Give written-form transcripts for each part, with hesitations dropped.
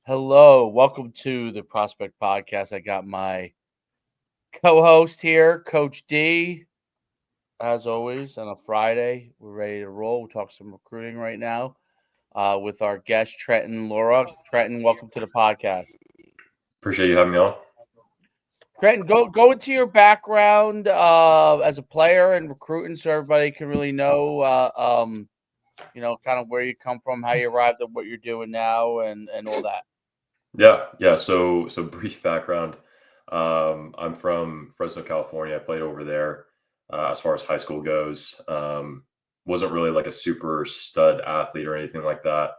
Hello, welcome to the Prospect Podcast. I got my co-host here, Coach D. As always, on a Friday, we're ready to roll. We'll talk some recruiting right now with our guest Trenton Luera. Trenton, welcome to the podcast. Appreciate you having me on. Trenton, go into your background as a player and recruiting, so everybody can really know, kind of where you come from, how you arrived at what you're doing now, and all that. Yeah. So brief background. I'm from Fresno, California. I played over there as far as high school goes. Wasn't really like a super stud athlete or anything like that.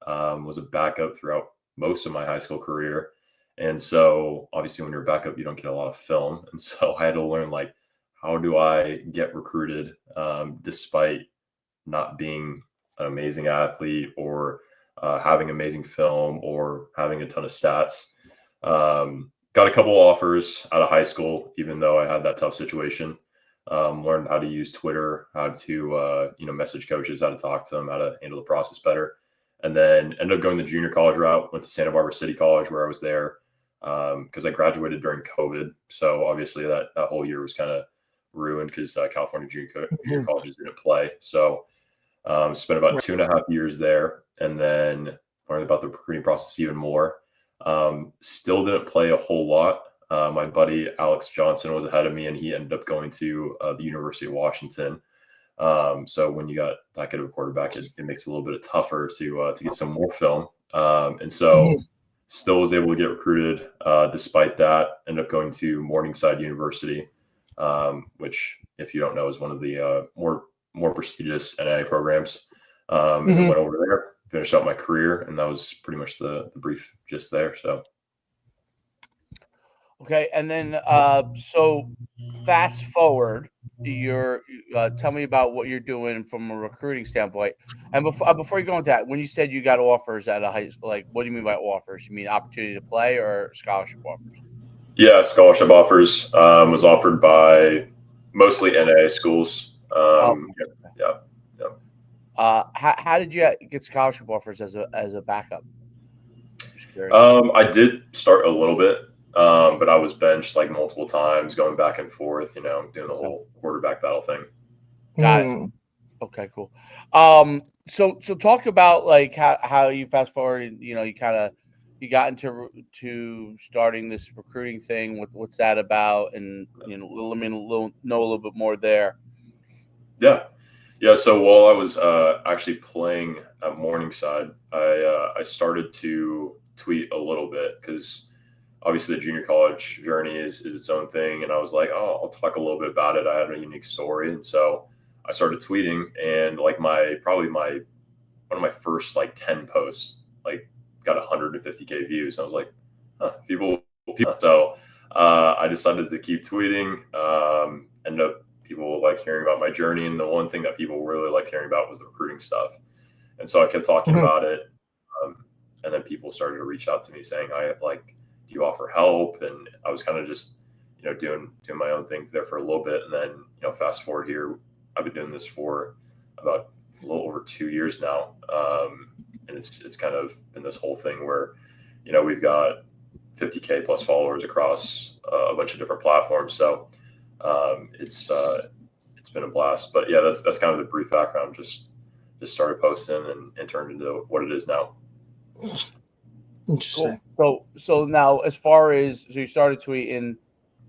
Was a backup throughout most of my high school career. And so obviously when you're a backup, you don't get a lot of film. And so I had to learn like, how do I get recruited despite not being an amazing athlete or having amazing film or having a ton of stats. Got a couple offers out of high school, even though I had that tough situation. Learned how to use Twitter, how to message coaches, how to talk to them, how to handle the process better, and then ended up going the junior college route. Went to Santa Barbara City College, where I was there because I graduated during COVID. So obviously that whole year was kind of ruined because California junior colleges didn't play. So spent about 2.5 years there, and then learned about the recruiting process even more. Still didn't play a whole lot. My buddy Alex Johnson was ahead of me, and he ended up going to the University of Washington. So when you got that good of a quarterback, it makes it a little bit tougher to get some more film. And so still was able to get recruited despite that. Ended up going to Morningside University, which, if you don't know, is one of the more prestigious NAIA programs. And then went over there, finished out my career, and that was pretty much the brief just there. So. Okay, and then so fast forward, you're tell me about what you're doing from a recruiting standpoint. And before you go into that, when you said you got offers at a high school, like what do you mean by offers? You mean opportunity to play or scholarship offers? Yeah, scholarship offers was offered by mostly NAIA schools. Yeah. How did you get scholarship offers as a backup? I did start a little bit, but I was benched like multiple times, going back and forth, doing the whole quarterback battle thing. Got it. Okay, cool. So talk about like how you fast forward, you got into starting this recruiting thing. What's that about? And let me know a little bit more there. Yeah. So while I was actually playing at Morningside, I started to tweet a little bit because obviously the junior college journey is its own thing, and I was like, oh, I'll talk a little bit about it. I had a unique story, and so I started tweeting, and like one of my first like 10 posts like got 150K views. I was like, people. So I decided to keep tweeting. Ended up people like hearing about my journey, and the one thing that people really liked hearing about was the recruiting stuff. And so I kept talking about it, and then people started to reach out to me saying, do you offer help? And I was kind of just doing my own thing there for a little bit, and then fast forward here, I've been doing this for about a little over 2 years now, and it's kind of been this whole thing where we've got 50K plus followers across a bunch of different platforms. So it's been a blast. But yeah, that's kind of the brief background. Just started posting and turned into what it is now. Interesting. Cool. So now, as far as you started tweeting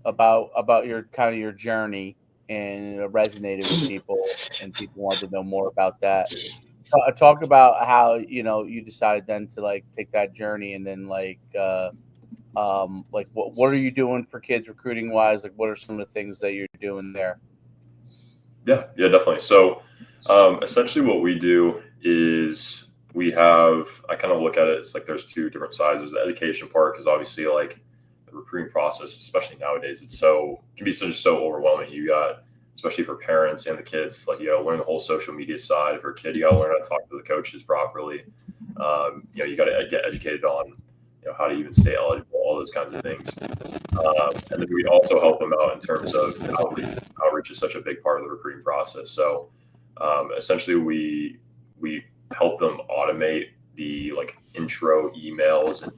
about your kind of your journey, and it resonated with people, and people wanted to know more about that. Talk about how you decided then to like take that journey, and then like what are you doing for kids recruiting wise? Like, what are some of the things that you're doing there? Yeah, definitely. So essentially what we do is I kind of look at it, it's like there's two different sides. There's the education part, because obviously like the recruiting process, especially nowadays, it can be so overwhelming. You got, especially for parents and the kids, like you got to learn the whole social media side. For a kid, you got to learn how to talk to the coaches properly. You got to get educated on how to even stay eligible, all those kinds of things. And then we also help them out in terms of outreach. Outreach is such a big part of the recruiting process. So essentially we help them automate the like intro emails, and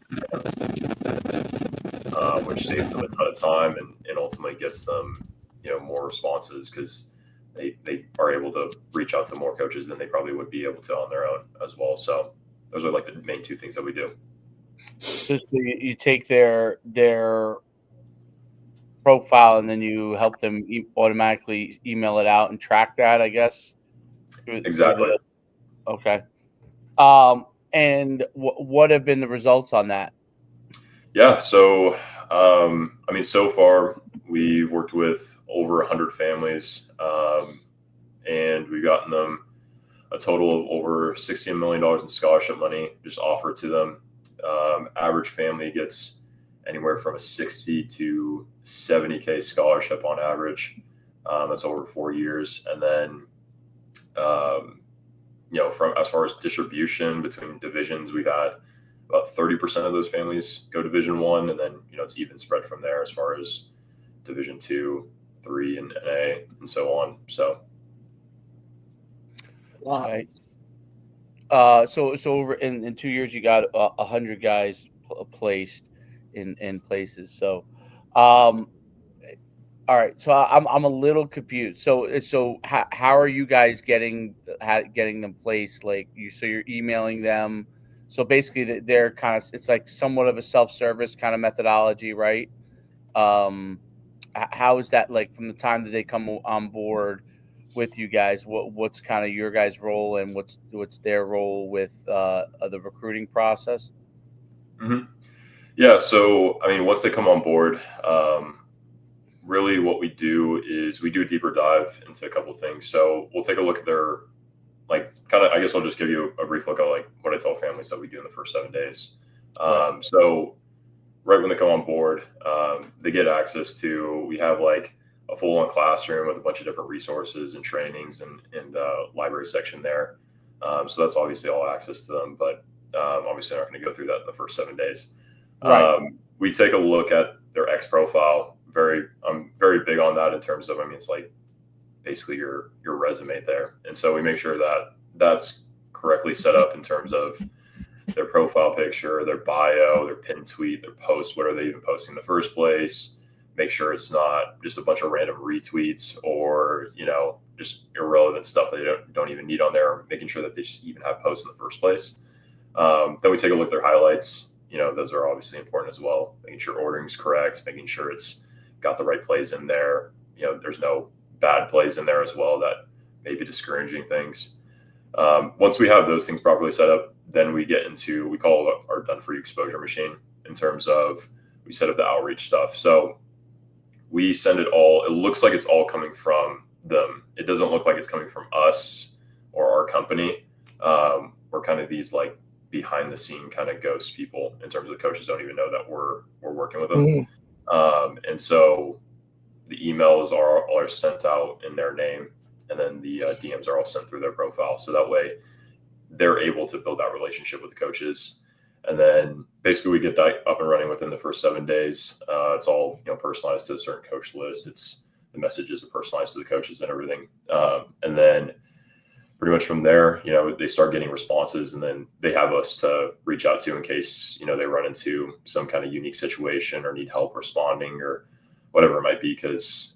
which saves them a ton of time and ultimately gets them, more responses because they are able to reach out to more coaches than they probably would be able to on their own as well. So those are like the main two things that we do. So you take their profile and then you help them automatically email it out and track that, I guess. Exactly. Okay. And what have been the results on that? Yeah. So, I mean, so far we've worked with over 100 families, and we've gotten them a total of over $16 million in scholarship money just offered to them. Average family gets anywhere from a 60 to 70K scholarship on average. That's over 4 years. And then, from as far as distribution between divisions, we've had about 30% of those families go Division 1, and then it's even spread from there as far as Division 2, 3, and A, and so on. So, Wow. Right. So over in 2 years, you got 100 guys placed in places. So, um, all right. So I'm a little confused. So how are you guys getting them placed? Like so you're emailing them. So basically, they're kind of, it's like somewhat of a self-service kind of methodology, right? How is that, like, from the time that they come on board with you guys? What's kind of your guys' role, and what's their role with the recruiting process? mhm. Yeah. So, I mean, once they come on board, really what we do is we do a deeper dive into a couple of things. So we'll take a look at their, like, kind of, I guess I'll just give you a brief look at like what I tell families that we do in the first 7 days. So right when they come on board, they get access to, we have like a full-on classroom with a bunch of different resources and trainings and library section there. So that's obviously all access to them, but obviously they're not going to go through that in the first 7 days. Right. We take a look at their X profile. I'm very big on that in terms of, I mean, it's like basically your resume there. And so we make sure that that's correctly set up in terms of their profile picture, their bio, their pin tweet, their post. What are they even posting in the first place? Make sure it's not just a bunch of random retweets or just irrelevant stuff that they don't even need on there. Making sure that they just even have posts in the first place. Then we take a look at their highlights. Those are obviously important as well. Making sure ordering is correct, making sure it's got the right plays in there. There's no bad plays in there as well that may be discouraging things. Once we have those things properly set up, then we get into, we call it our done for you exposure machine, in terms of we set up the outreach stuff. So we send it all. It looks like it's all coming from them. It doesn't look like it's coming from us or our company. We're kind of these like behind the scene kind of ghost people in terms of the coaches don't even know that we're working with them. Mm-hmm. And so the emails are sent out in their name, and then the DMs are all sent through their profile. So that way they're able to build that relationship with the coaches. And then basically we get that up and running within the first 7 days. It's all, personalized to a certain coach list. It's the messages are personalized to the coaches and everything. And then pretty much from there, they start getting responses, and then they have us to reach out to in case, they run into some kind of unique situation or need help responding or whatever it might be. Cause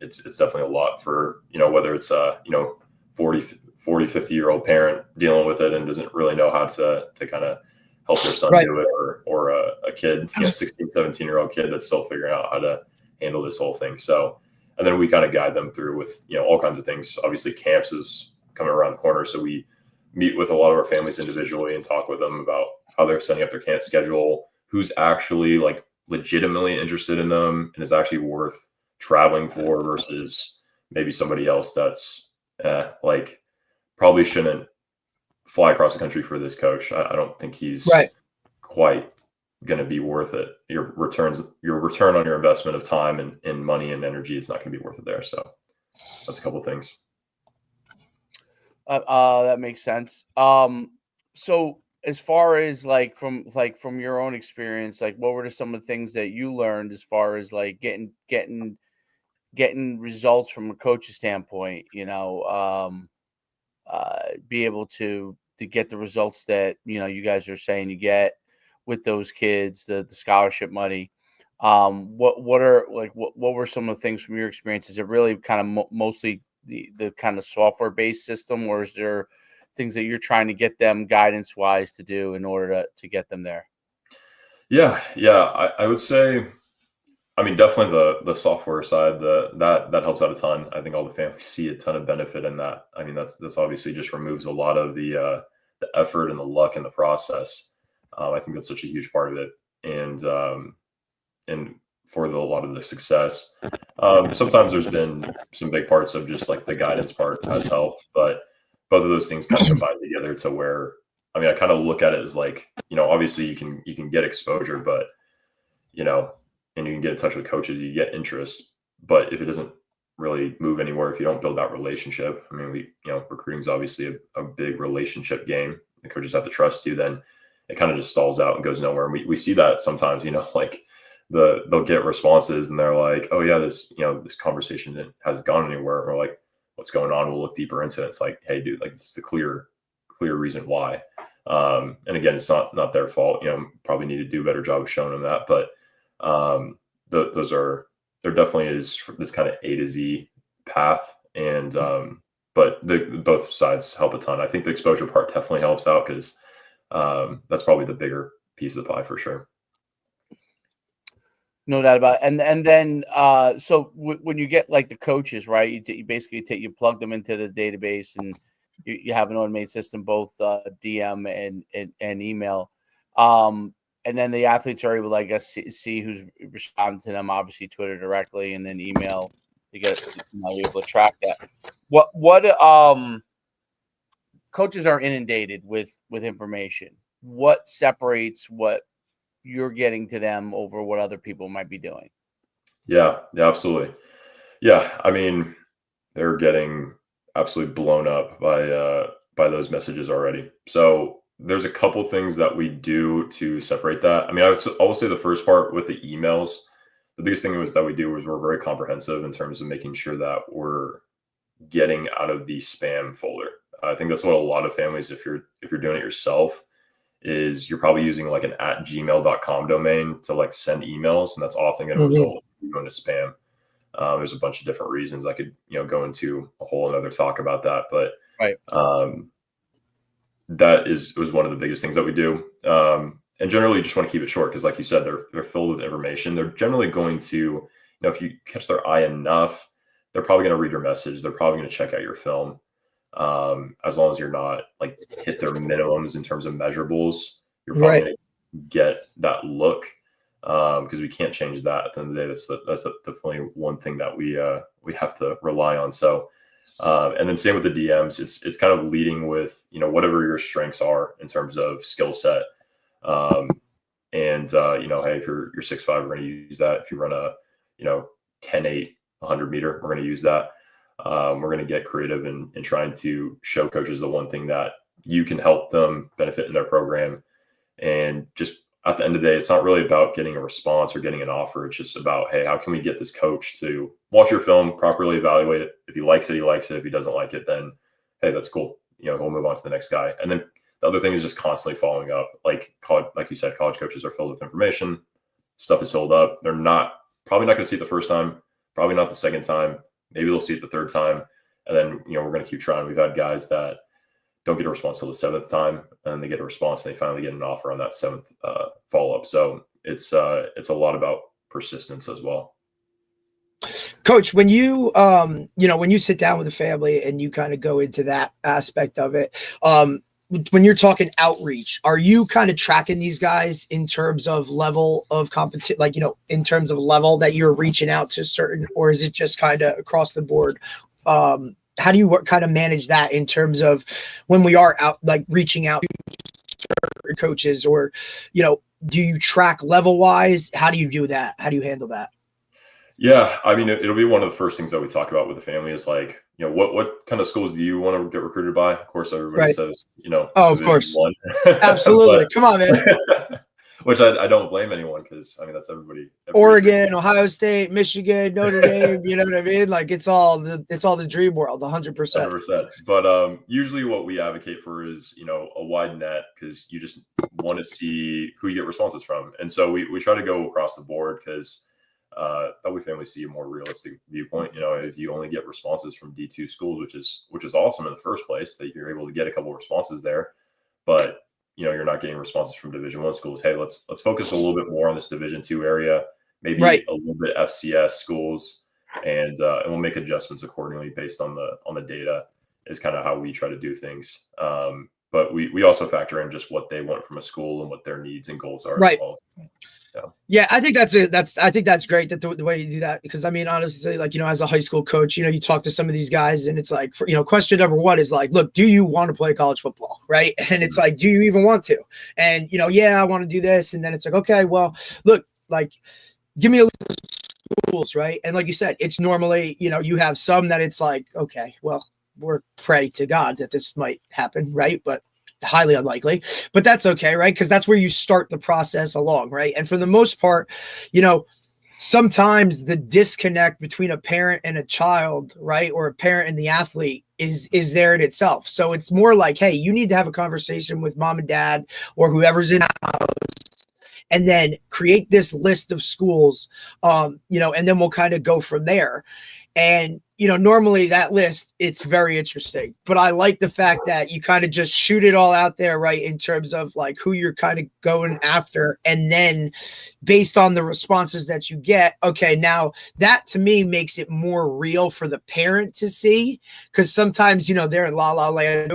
it's definitely a lot for, whether it's 40, 50-year-old parent dealing with it and doesn't really know how to kind of help their son do it, or a kid, 16, 17-year-old kid that's still figuring out how to handle this whole thing. So, and then we kind of guide them through with, all kinds of things. Obviously camps is coming around the corner. So we meet with a lot of our families individually and talk with them about how they're setting up their camp schedule, who's actually like legitimately interested in them and is actually worth traveling for versus maybe somebody else that's like probably shouldn't fly across the country for this coach. I don't think he's quite going to be worth it. Your return on your investment of time and money and energy is not going to be worth it there. So that's a couple of things. That makes sense. So as far as like from your own experience, like what were some of the things that you learned as far as like getting results from a coach's standpoint? Be able to get the results that you guys are saying you get with those kids, the scholarship money. What were some of the things from your experience? Is it really kind of mostly the kind of software based system, or is there things that you're trying to get them guidance wise to do in order to get them there? Yeah, I would say, I mean, definitely the software side, that helps out a ton. I think all the families see a ton of benefit in that. I mean, that's obviously just removes a lot of the effort and the luck in the process. I think that's such a huge part of it, and for a lot of the success. Sometimes there's been some big parts of just like the guidance part has helped, but both of those things kind of combine together to where, I mean, I kind of look at it as like, obviously you can get exposure, but and you can get in touch with coaches, you get interest, but if it doesn't really move anywhere, if you don't build that relationship, I mean, recruiting is obviously a big relationship game. The coaches have to trust you, then it kind of just stalls out and goes nowhere. And we see that sometimes, like they'll get responses and they're like, oh yeah, this conversation hasn't gone anywhere. And we're like, what's going on? We'll look deeper into it. It's like, hey dude, like this is the clear reason why. And again, it's not their fault, probably need to do a better job of showing them that, but there definitely is this kind of A to Z path, and but both sides help a ton. I think the exposure part definitely helps out because that's probably the bigger piece of the pie for sure. No doubt about it. And then so when you get like the coaches, right, you basically you plug them into the database, and you have an automated system, both DM and email. And then the athletes are able to, I guess, see who's responding to them, obviously Twitter directly, and then email to get able to track that. What coaches are inundated with information. What separates what you're getting to them over what other people might be doing? Yeah, absolutely. Yeah, I mean, they're getting absolutely blown up by those messages already. So there's a couple things that we do to separate that. I mean, I will say the first part with the emails, the biggest thing was that we do was we're very comprehensive in terms of making sure that we're getting out of the spam folder. I think that's what a lot of families, if you're doing it yourself, is you're probably using like an @gmail.com domain to like send emails, and that's often going to result in going to spam. There's a bunch of different reasons. I could go into a whole another talk about that, but right. That was one of the biggest things that we do. And generally you just want to keep it short because like you said, they're filled with information. They're generally going to, if you catch their eye enough, they're probably going to read your message. They're probably going to check out your film. As long as you're not like hit their minimums in terms of measurables, you're probably going to get that look. Because we can't change that at the end of the day. That's definitely one thing that we have to rely on. So, and then same with the DMs. It's kind of leading with whatever your strengths are in terms of skill set. Hey, if you're 6'5", we're going to use that. If you run a 10-8 100 meter, we're going to use that. We're going to get creative in trying to show coaches the one thing that you can help them benefit in their program, and just at the end of the day, it's not really about getting a response or getting an offer. It's just about, hey, how can we get this coach to watch your film, properly evaluate it? If he likes it, he likes it. If he doesn't like it, then, hey, that's cool. We'll move on to the next guy. And then the other thing is just constantly following up. Like you said, college coaches are filled with information. Stuff is filled up. They're probably not going to see it the first time, probably not the second time. Maybe they'll see it the third time. And then, we're going to keep trying. We've had guys that don't get a response till the seventh time, and they get a response and they finally get an offer on that seventh follow-up. So it's a lot about persistence as well. Coach, when you when you sit down with a family and you kind of go into that aspect of it, when you're talking outreach, are you kind of tracking these guys in terms of level of competition, like, in terms of level that you're reaching out to certain, or is it just kind of across the board? How do you kind of manage that in terms of when we are out, like reaching out to coaches, or, do you track level wise? How do you do that? How do you handle that? Yeah. I mean, it'll be one of the first things that we talk about with the family is like, what kind of schools do you want to get recruited by? Of course, everybody says, oh, of course. one. Absolutely. Come on, man. which I don't blame anyone, because I mean that's everybody's Oregon, Ohio State, Michigan, Notre Dame, you know what I mean? Like it's all the dream world, 100%. 100%. But usually what we advocate for is, a wide net, because you just want to see who you get responses from. And so we try to go across the board, because that way families see a more realistic viewpoint. If you only get responses from D2 schools, which is awesome in the first place, that you're able to get a couple of responses there, but you're not getting responses from Division I schools. Hey, let's focus a little bit more on this Division II area, maybe Right. a little bit FCS schools, and we'll make adjustments accordingly based on the data, is kind of how we try to do things. But we also factor in just what they want from a school and what their needs and goals are. Right. As well. Yeah, I think I think that's great that the way you do that, because I mean, honestly, like, as a high school coach, you talk to some of these guys and it's like, question number one is like, look, do you want to play college football? Right. And it's like, do you even want to? And, yeah, I want to do this. And then it's like, okay, well, look, like, give me a list of schools. Right. And like you said, it's normally, you have some that it's like, okay, well, we're pray to God that this might happen. Right. But highly unlikely, but that's okay, right? Because that's where you start the process along, right? And for the most part, sometimes the disconnect between a parent and a child, right, or a parent and the athlete is there in itself. So it's more like, hey, you need to have a conversation with mom and dad or whoever's in the house, and then create this list of schools, and then we'll kind of go from there. And normally that list, it's very interesting, but I like the fact that you kind of just shoot it all out there, right? In terms of like who you're kind of going after. And then based on the responses that you get, okay, now that to me makes it more real for the parent to see. Cause sometimes, they're in la la land,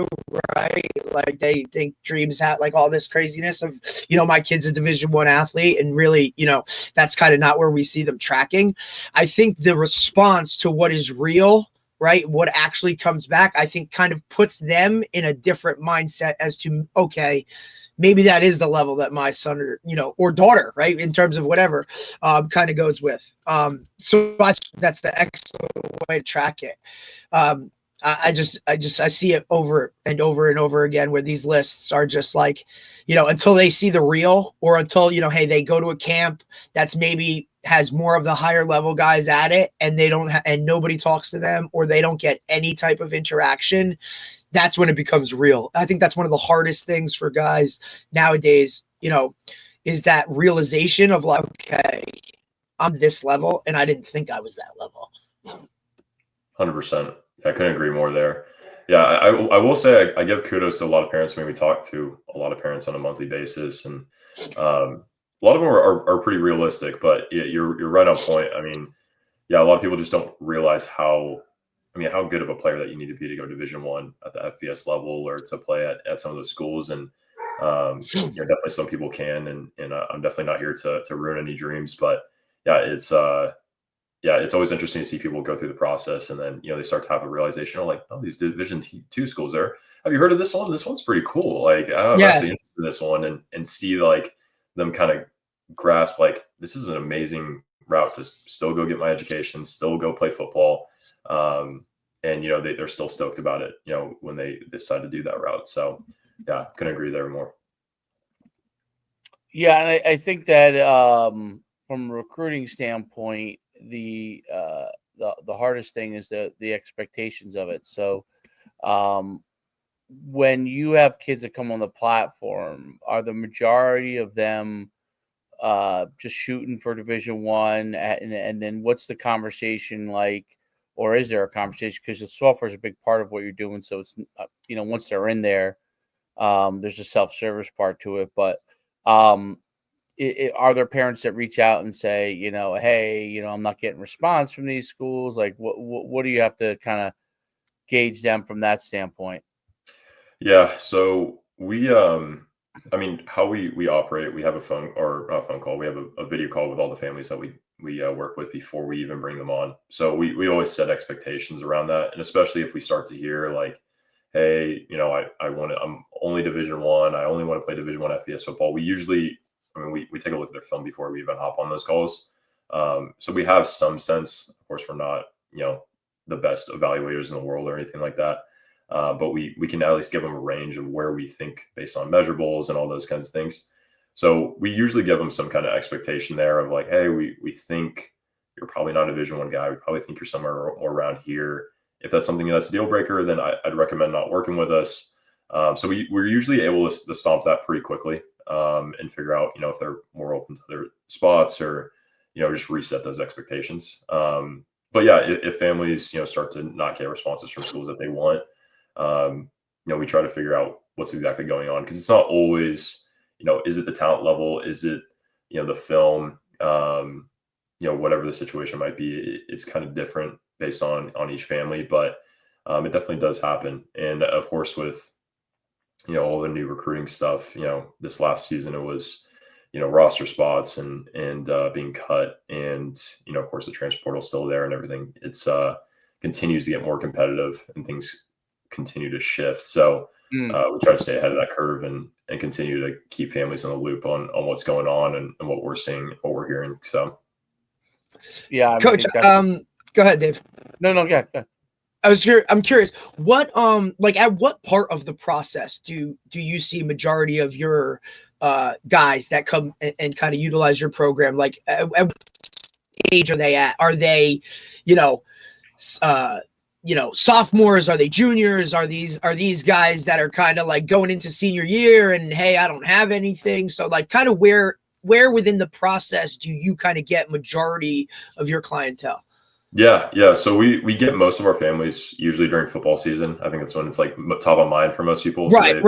right? Like they think dreams have like all this craziness of, my kid's a Division I athlete. And really, that's kind of not where we see them tracking. I think the response to what is real, right, what actually comes back, I think kind of puts them in a different mindset as to, okay, maybe that is the level that my son or daughter, right, in terms of whatever, kind of goes with. So that's the excellent way to track it. I see it over and over and over again, where these lists are just like, until they see the real, or until, hey, they go to a camp that's maybe has more of the higher level guys at it, and they don't and nobody talks to them, or they don't get any type of interaction. That's when it becomes real. I think that's one of the hardest things for guys nowadays, is that realization of like, okay, I'm this level and I didn't think I was that level. 100%. I couldn't agree more there. Yeah, I will say I give kudos to a lot of parents. I mean, we talk to a lot of parents on a monthly basis, and a lot of them are pretty realistic, but you're right on point. I mean, yeah, a lot of people just don't realize how good of a player that you need to be to go Division I at the FBS level, or to play at some of those schools. And definitely some people can, and I'm definitely not here to ruin any dreams, but yeah, it's always interesting to see people go through the process, and then they start to have a realization of like, oh, these Division II schools are. Have you heard of this one? This one's pretty cool. Like, I'm actually interested in this one, and see like them kind of grasp like, this is an amazing route to still go get my education, still go play football, and they're still stoked about it, when they decide to do that route. So yeah, couldn't agree there more. Yeah, and I think that from a recruiting standpoint, the hardest thing is the expectations of it. So when you have kids that come on the platform, are the majority of them just shooting for Division I, and then what's the conversation like, or is there a conversation? Because the software is a big part of what you're doing. So it's once they're in there, there's a self-service part to it. But are there parents that reach out and say, hey, I'm not getting response from these schools? Like, what do you have to kind of gauge them from that standpoint? Yeah, so we how we operate, we have a phone call. We have a video call with all the families that we work with before we even bring them on. So we always set expectations around that. And especially if we start to hear like, hey, I'm only Division I only want to play Division I FBS football. We usually, we take a look at their film before we even hop on those calls. So we have some sense. Of course, we're not, the best evaluators in the world or anything like that. But we can at least give them a range of where we think, based on measurables and all those kinds of things, So we usually give them some kind of expectation there of like, hey, we think you're probably not a Division I guy. We probably think you're somewhere more around here. If that's something that's a deal breaker, then I'd recommend not working with us. So we're usually able to stomp that pretty quickly and figure out, if they're more open to their spots or, just reset those expectations. But yeah, if families, start to not get responses from schools that they want, we try to figure out what's exactly going on, because it's not always, is it the talent level? Is it, the film? Whatever the situation might be, it's kind of different based on each family, but it definitely does happen. And of course, with all the new recruiting stuff, this last season it was roster spots and being cut, and of course the transfer portal still there and everything. It's continues to get more competitive and things continue to shift. So we try to stay ahead of that curve and continue to keep families in the loop on what's going on and what we're seeing, what we're hearing. So yeah, I Coach, go ahead, Dave. No, yeah. I'm curious, what like at what part of the process do you see majority of your guys that come and kind of utilize your program? Like at what age are they at? Are they, sophomores? Are they juniors? Are these guys that are kind of like going into senior year and, hey, I don't have anything? So like kind of where within the process do you kind of get majority of your clientele? Yeah. So we get most of our families usually during football season. I think that's when it's like top of mind for most people. Right.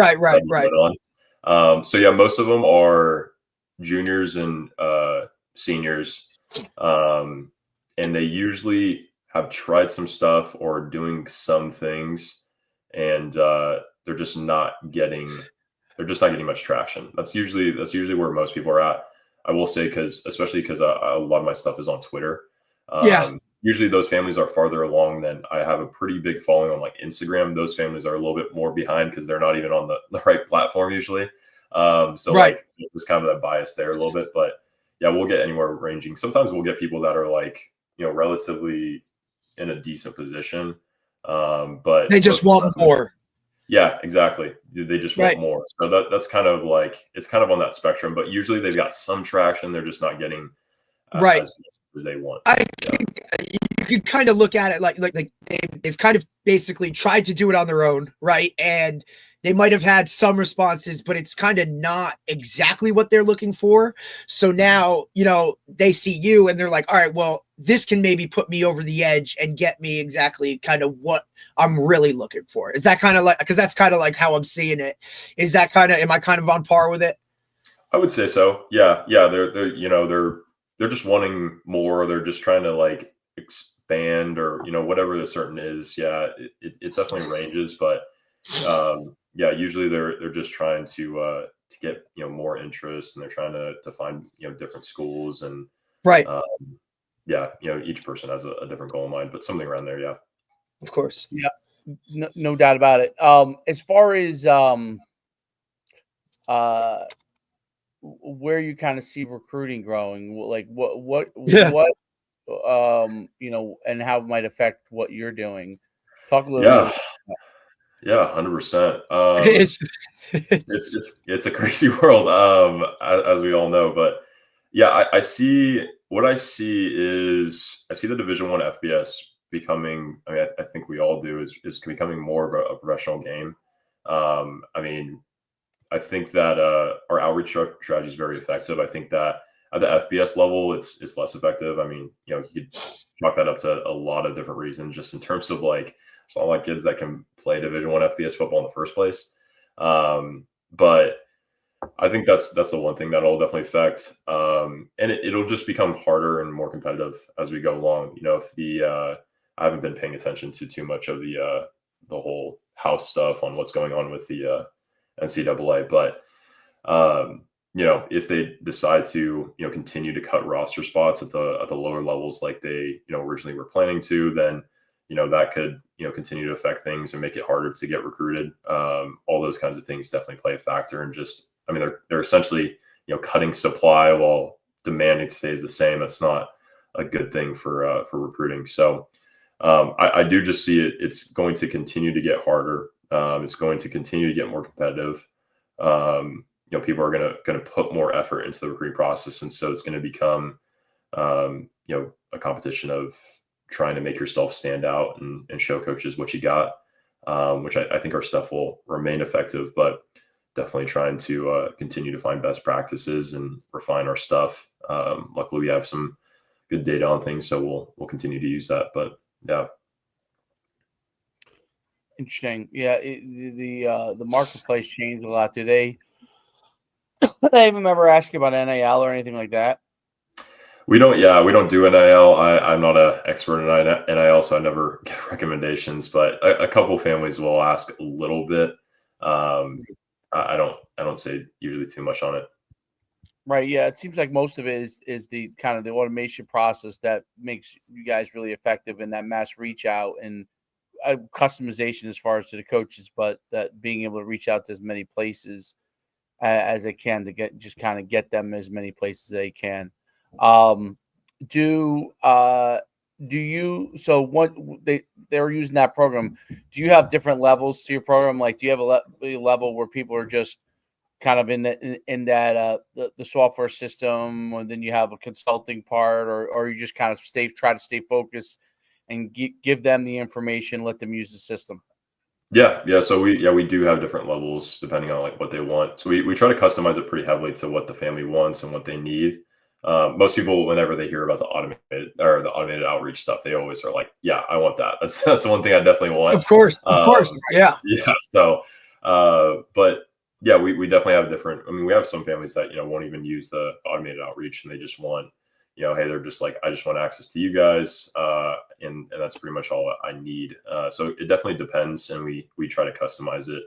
So yeah, most of them are juniors and seniors, and they usually have tried some stuff or doing some things, and they're just not getting much traction. That's usually where most people are at. I will say, especially because a lot of my stuff is on Twitter. Usually those families are farther along than I have a pretty big following on like Instagram. Those families are a little bit more behind because they're not even on the right platform usually. Like there's kind of that bias there a little bit, but yeah, we'll get anywhere ranging. Sometimes we'll get people that are like, relatively in a decent position. But they just want more. Yeah, exactly. They just want more. So that's kind of like, it's kind of on that spectrum, but usually they've got some traction. They're just not getting as much as they want. You could kind of look at it like they've kind of basically tried to do it on their own, right? And they might have had some responses, but it's kind of not exactly what they're looking for. So now, they see you and they're like, all right, well, this can maybe put me over the edge and get me exactly kind of what I'm really looking for. Is that kind of like, because that's kind of like how I'm seeing it. Is that kind of, am I kind of on par with it? I would say so. Yeah. They're just wanting more. They're just trying to like expand or, whatever the certain is. Yeah, it definitely ranges, but yeah, usually they're just trying to get, more interest, and they're trying to find, different schools, and yeah, each person has a different goal in mind, but something around there. Yeah. Of course. Yeah. No doubt about it. As far as where you kind of see recruiting growing, like what and how it might affect what you're doing. Talk a little bit. Yeah, 100%. It's a crazy world, as we all know. But yeah, I see the Division I FBS becoming. I mean, I think we all do is becoming more of a professional game. I mean, I think that our outreach strategy is very effective. I think that at the FBS level, it's less effective. I mean, you could chalk that up to a lot of different reasons, just in terms of like, it's not like kids that can play Division I FBS football in the first place. But I think that's the one thing that'll definitely affect. And it'll just become harder and more competitive as we go along. If I haven't been paying attention to too much of the whole house stuff on what's going on with the NCAA, but if they decide to continue to cut roster spots at the lower levels like they originally were planning to, then that could continue to affect things and make it harder to get recruited. All those kinds of things definitely play a factor, and just, I mean, they're essentially cutting supply while demanding stays the same. That's not a good thing for recruiting. So I do just see it's going to continue to get harder. It's going to continue to get more competitive. people are gonna put more effort into the recruiting process, and so it's going to become a competition of trying to make yourself stand out and show coaches what you got, which I think our stuff will remain effective, but definitely trying to continue to find best practices and refine our stuff. Luckily, we have some good data on things, so we'll continue to use that. But yeah. Interesting. Yeah, the marketplace changed a lot. Do they even ever ask you about NIL or anything like that? We don't do NIL. I'm not an expert in NIL, so I never give recommendations, but a couple families will ask a little bit. I don't say usually too much on it. Right. Yeah. It seems like most of it is the kind of the automation process that makes you guys really effective in that mass reach out and customization as far as to the coaches, but that being able to reach out to as many places as they can to get them as many places as they can. Do you, so what they're using that program, do you have different levels to your program? Like, do you have a level where people are just kind of in that the software system, and then you have a consulting part, or you just kind of try to stay focused and give them the information, let them use the system? Yeah. So we do have different levels depending on like what they want. So we try to customize it pretty heavily to what the family wants and what they need. Most people, whenever they hear about the automated outreach stuff, they always are like, "Yeah, I want that." That's the one thing I definitely want. Of course, yeah. Yeah. So, but yeah, we definitely have different. I mean, we have some families that won't even use the automated outreach, and they just want, hey, they're just like, I just want access to you guys, and that's pretty much all I need. So it definitely depends, and we try to customize it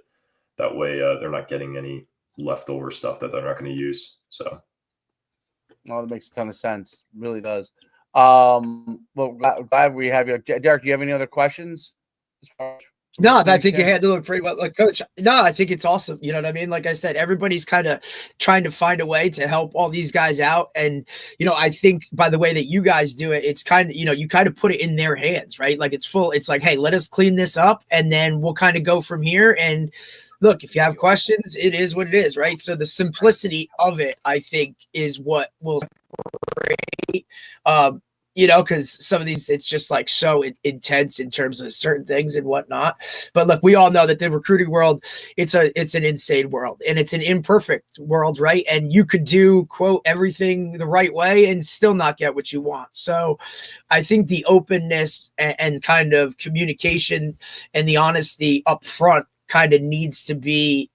that way. They're not getting any leftover stuff that they're not going to use. So. Well, that makes a ton of sense. It really does. Well, glad we have you. Derek, do you have any other questions? No, I think you handled it pretty well. Like, Coach, no, I think it's awesome. You know what I mean? Like I said, everybody's kind of trying to find a way to help all these guys out. And, I think by the way that you guys do it, it's kind of, you kind of put it in their hands, right? Like it's like, hey, let us clean this up and then we'll kind of go from here. And look, if you have questions, it is what it is, right? So the simplicity of it, I think, is what will separate, because some of these, it's just like so intense in terms of certain things and whatnot. But look, we all know that the recruiting world, it's an insane world and it's an imperfect world, right? And you could do, quote, everything the right way and still not get what you want. So I think the openness and kind of communication and the honesty up front kind of needs to be,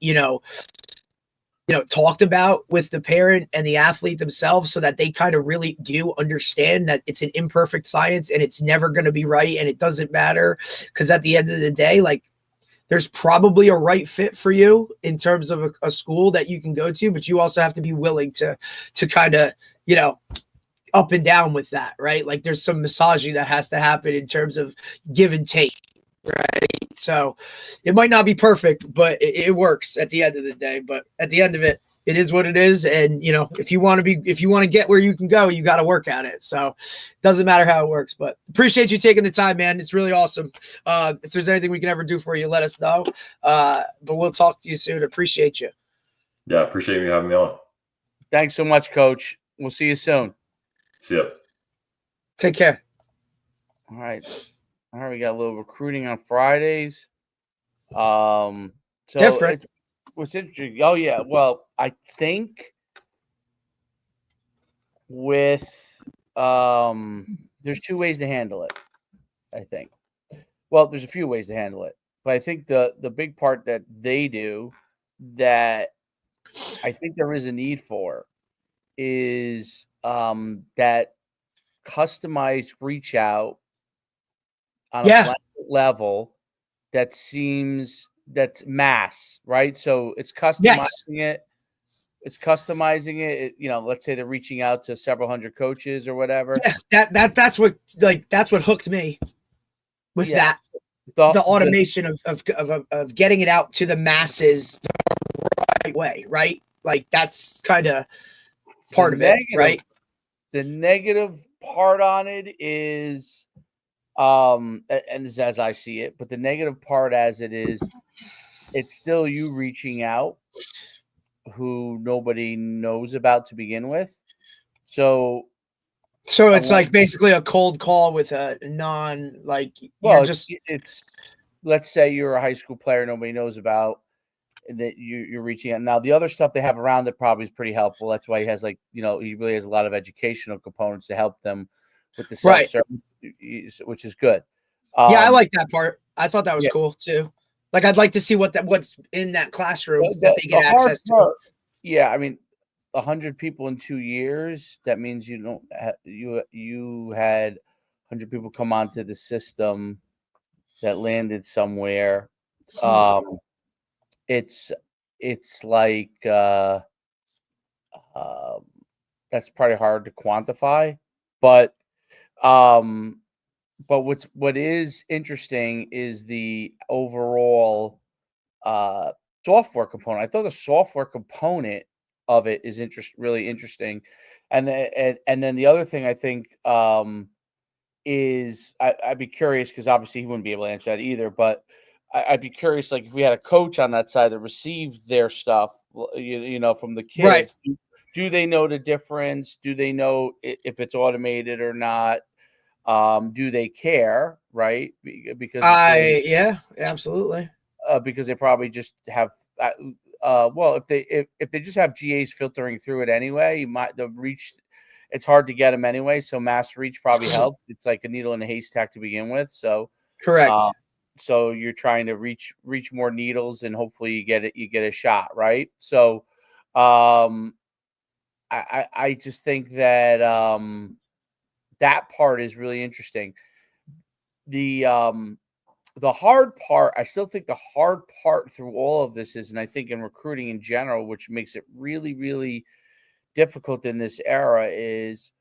talked about with the parent and the athlete themselves so that they kind of really do understand that it's an imperfect science and it's never going to be right. And it doesn't matter because at the end of the day, like there's probably a right fit for you in terms of a school that you can go to, but you also have to be willing to kind of, up and down with that, right? Like there's some massaging that has to happen in terms of give and take. Right. So it might not be perfect, but it works at the end of the day. But at the end of it, it is what it is. And, if you want to get where you can go, you got to work at it. So it doesn't matter how it works, but appreciate you taking the time, man. It's really awesome. If there's anything we can ever do for you, let us know. But we'll talk to you soon. Appreciate you. Yeah. Appreciate you having me on. Thanks so much, Coach. We'll see you soon. See ya. Take care. All right. All right, we got a little recruiting on Fridays. So different. What's interesting. Oh yeah. Well, I think with there's two ways to handle it. I think. Well, there's a few ways to handle it, but I think the big part that they do that I think there is a need for is that customized reach out on a level that's mass, right? So it's customizing it. It's customizing it. Let's say they're reaching out to several hundred coaches or whatever. Yeah, that's what hooked me with that. The automation of getting it out to the masses the right way, right? Like that's kind of part of it, right? The negative part on it is and this is as I see it, but the negative part as it is, it's still you reaching out. who nobody knows about to begin with. So it's like basically a cold call with a non, like, well, you're just it's let's say you're a high school player nobody knows about, and that you're reaching out. Now the other stuff they have around it probably is pretty helpful. That's why he has, like, he really has a lot of educational components to help them with the Right. self-service, which is good. Yeah, I like that part. I thought that was Yeah. cool too. Like, I'd like to see what's in that classroom that they get The hard access to. part, yeah, I mean, 100 people in 2 years, that means you don't you had 100 people come onto the system that landed somewhere. It's like um, that's probably hard to quantify, but what is interesting is the overall software component. I thought the software component of it is really interesting, and then the other thing I think is I'd be curious, because obviously he wouldn't be able to answer that either, but I'd be curious, like, if we had a coach on that side that received their stuff, from the Right. kids, do they know the difference? Do they know if it's automated or not? Do they care? Right? Because Yeah, absolutely. because they probably just have well, if they just have GAs filtering through it anyway, the reach, it's hard to get them anyway, so mass reach probably helps. It's like a needle in a haystack to begin with. So Correct. so you're trying to reach more needles, and hopefully you get a shot, right? So I just think that that part is really interesting. The hard part, I still think the hard part through all of this is, and I think in recruiting in general, which makes it really, really difficult in this era, is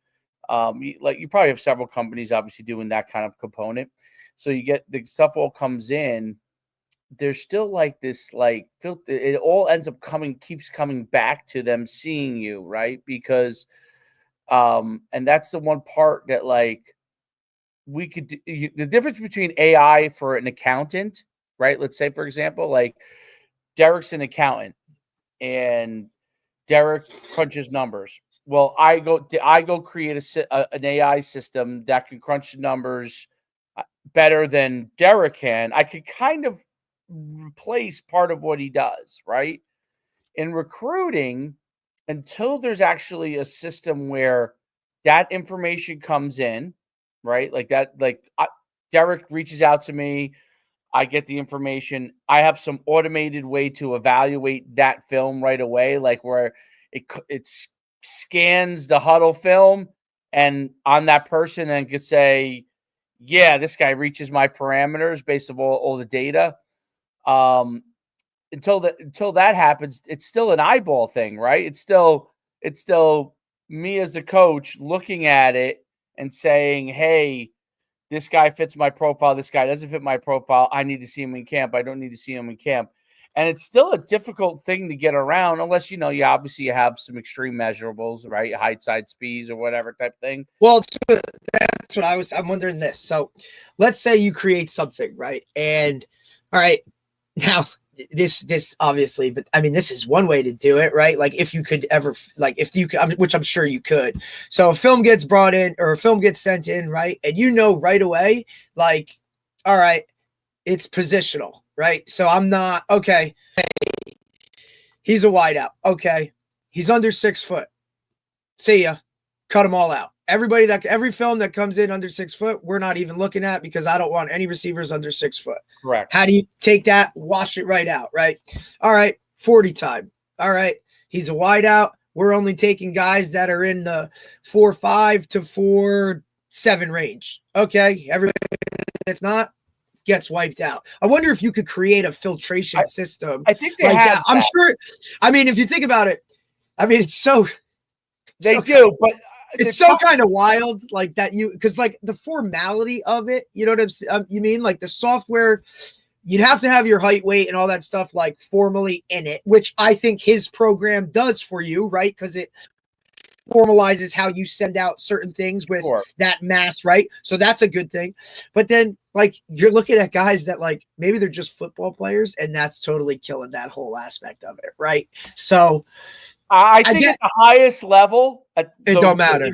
you probably have several companies obviously doing that kind of component. So you get the stuff all comes in. There's still like this, like, it all ends up keeps coming back to them seeing you, right? Because and that's the one part that, like, we could the difference between AI for an accountant, right? Let's say, for example, like, Derek's an accountant and Derek crunches numbers. Well, I go create an AI system that can crunch the numbers better than Derek can. I could kind of replace part of what he does, right? In recruiting, until there's actually a system where that information comes in, right? Like that, Derek reaches out to me, I get the information. I have some automated way to evaluate that film right away, like where it scans the huddle film and on that person and could say, yeah, this guy reaches my parameters based on all the data. Until that happens, it's still an eyeball thing, right? It's still me as the coach looking at it and saying, hey, this guy fits my profile. This guy doesn't fit my profile. I need to see him in camp. I don't need to see him in camp. And it's still a difficult thing to get around unless, you obviously have some extreme measurables, right? Height, side, speeds, or whatever type thing. Well, that's what I'm wondering this. So let's say you create something, right? And all right, now this obviously, but I mean, this is one way to do it, right? Like, if you could ever, like, if you could, which I'm sure you could. So a film gets brought in, or a film gets sent in, right? And right away, like, all right, it's positional, right? So I'm not, okay, hey, he's a wideout. Okay, he's under 6 foot. See ya. Cut them all out. Every film that comes in under 6 foot, we're not even looking at, because I don't want any receivers under 6 foot. Correct. How do you take that, wash it right out, right? All right, 40 time. All right, he's a wideout. We're only taking guys that are in the 4.5 to 4.7 range. Okay, everybody that's not gets wiped out. I wonder if you could create a filtration system. I think they like have that. I'm sure. I mean, if you think about it, I mean, it's so. They do, but it's so kind of wild, like that, because like the formality of it, you know what you mean? Like the software, you'd have to have your height, weight, and all that stuff like formally in it, which I think his program does for you, right? Because it formalizes how you send out certain things with that mass, right? So that's a good thing. But then, like, you're looking at guys that, like, maybe they're just football players, and that's totally killing that whole aspect of it, right? So I think at the highest level, it don't matter.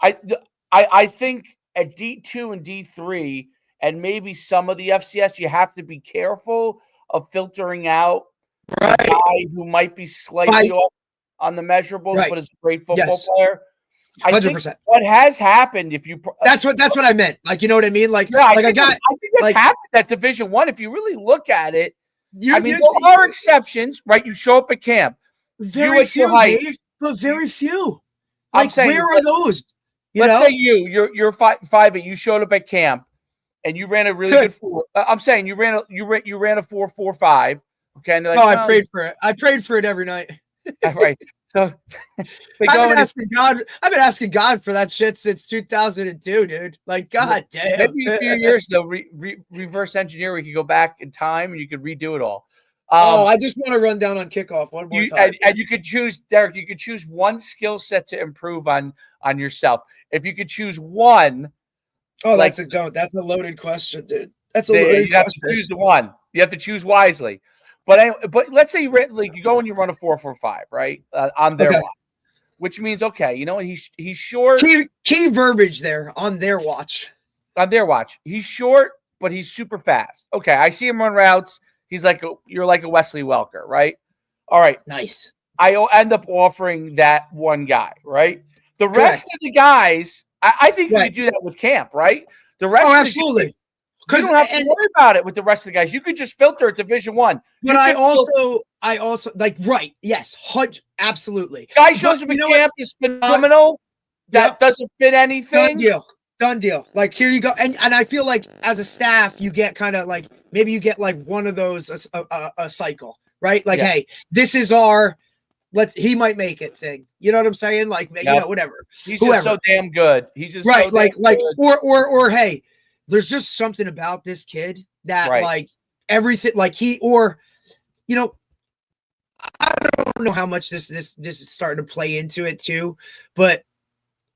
I think at D2 and D3, and maybe some of the FCS, you have to be careful of filtering out a guy who might be slightly off on the measurables, but is a great football player. 100%. Think what has happened, if you that's what I meant. Like, you know what I mean? Like, I think that's happened at Division I. If you really look at it, I mean, there are exceptions, right? You show up at camp, very few, Dave, but very few. Like, I'm saying, where are those? Let's say you're 5'8", you showed up at camp and you ran a really good 4. I'm saying you ran a 4.45. Okay, and they're like, I prayed for it. I prayed for it every night. Right. So I've been asking God for that shit since 2002, dude. Like, God damn. Maybe a few years though, reverse engineer. We could go back in time and you could redo it all. I just want to run down on kickoff one more time. And you could choose, Derek. You could choose one skill set to improve on yourself. If you could choose one. Oh, that's a loaded question, dude. That's a loaded question. You have to choose the one. You have to choose wisely. But let's say you go and you run a 4.45, right? On their watch, which means he's short. Key verbiage there, on their watch. On their watch, he's short, but he's super fast. Okay, I see him run routes. He's you're like a Wesley Welker, right? All right, nice. I end up offering that one guy, right? The rest of the guys, I think you could do that with camp, right? The rest, absolutely. You don't have to worry about it with the rest of the guys. You could just filter at Division I. But I also yes, absolutely. Guy shows up at camp is phenomenal. That doesn't fit anything. Done deal. Like, here you go. And I feel like as a staff, you get kind of like, maybe you get like one of those a cycle, right? Like, hey, this is our he might make it thing. You know what I'm saying? Like, whatever. He's just so damn good. He's just so like good. or hey, there's just something about this kid that like everything, like I don't know how much this is starting to play into it too, but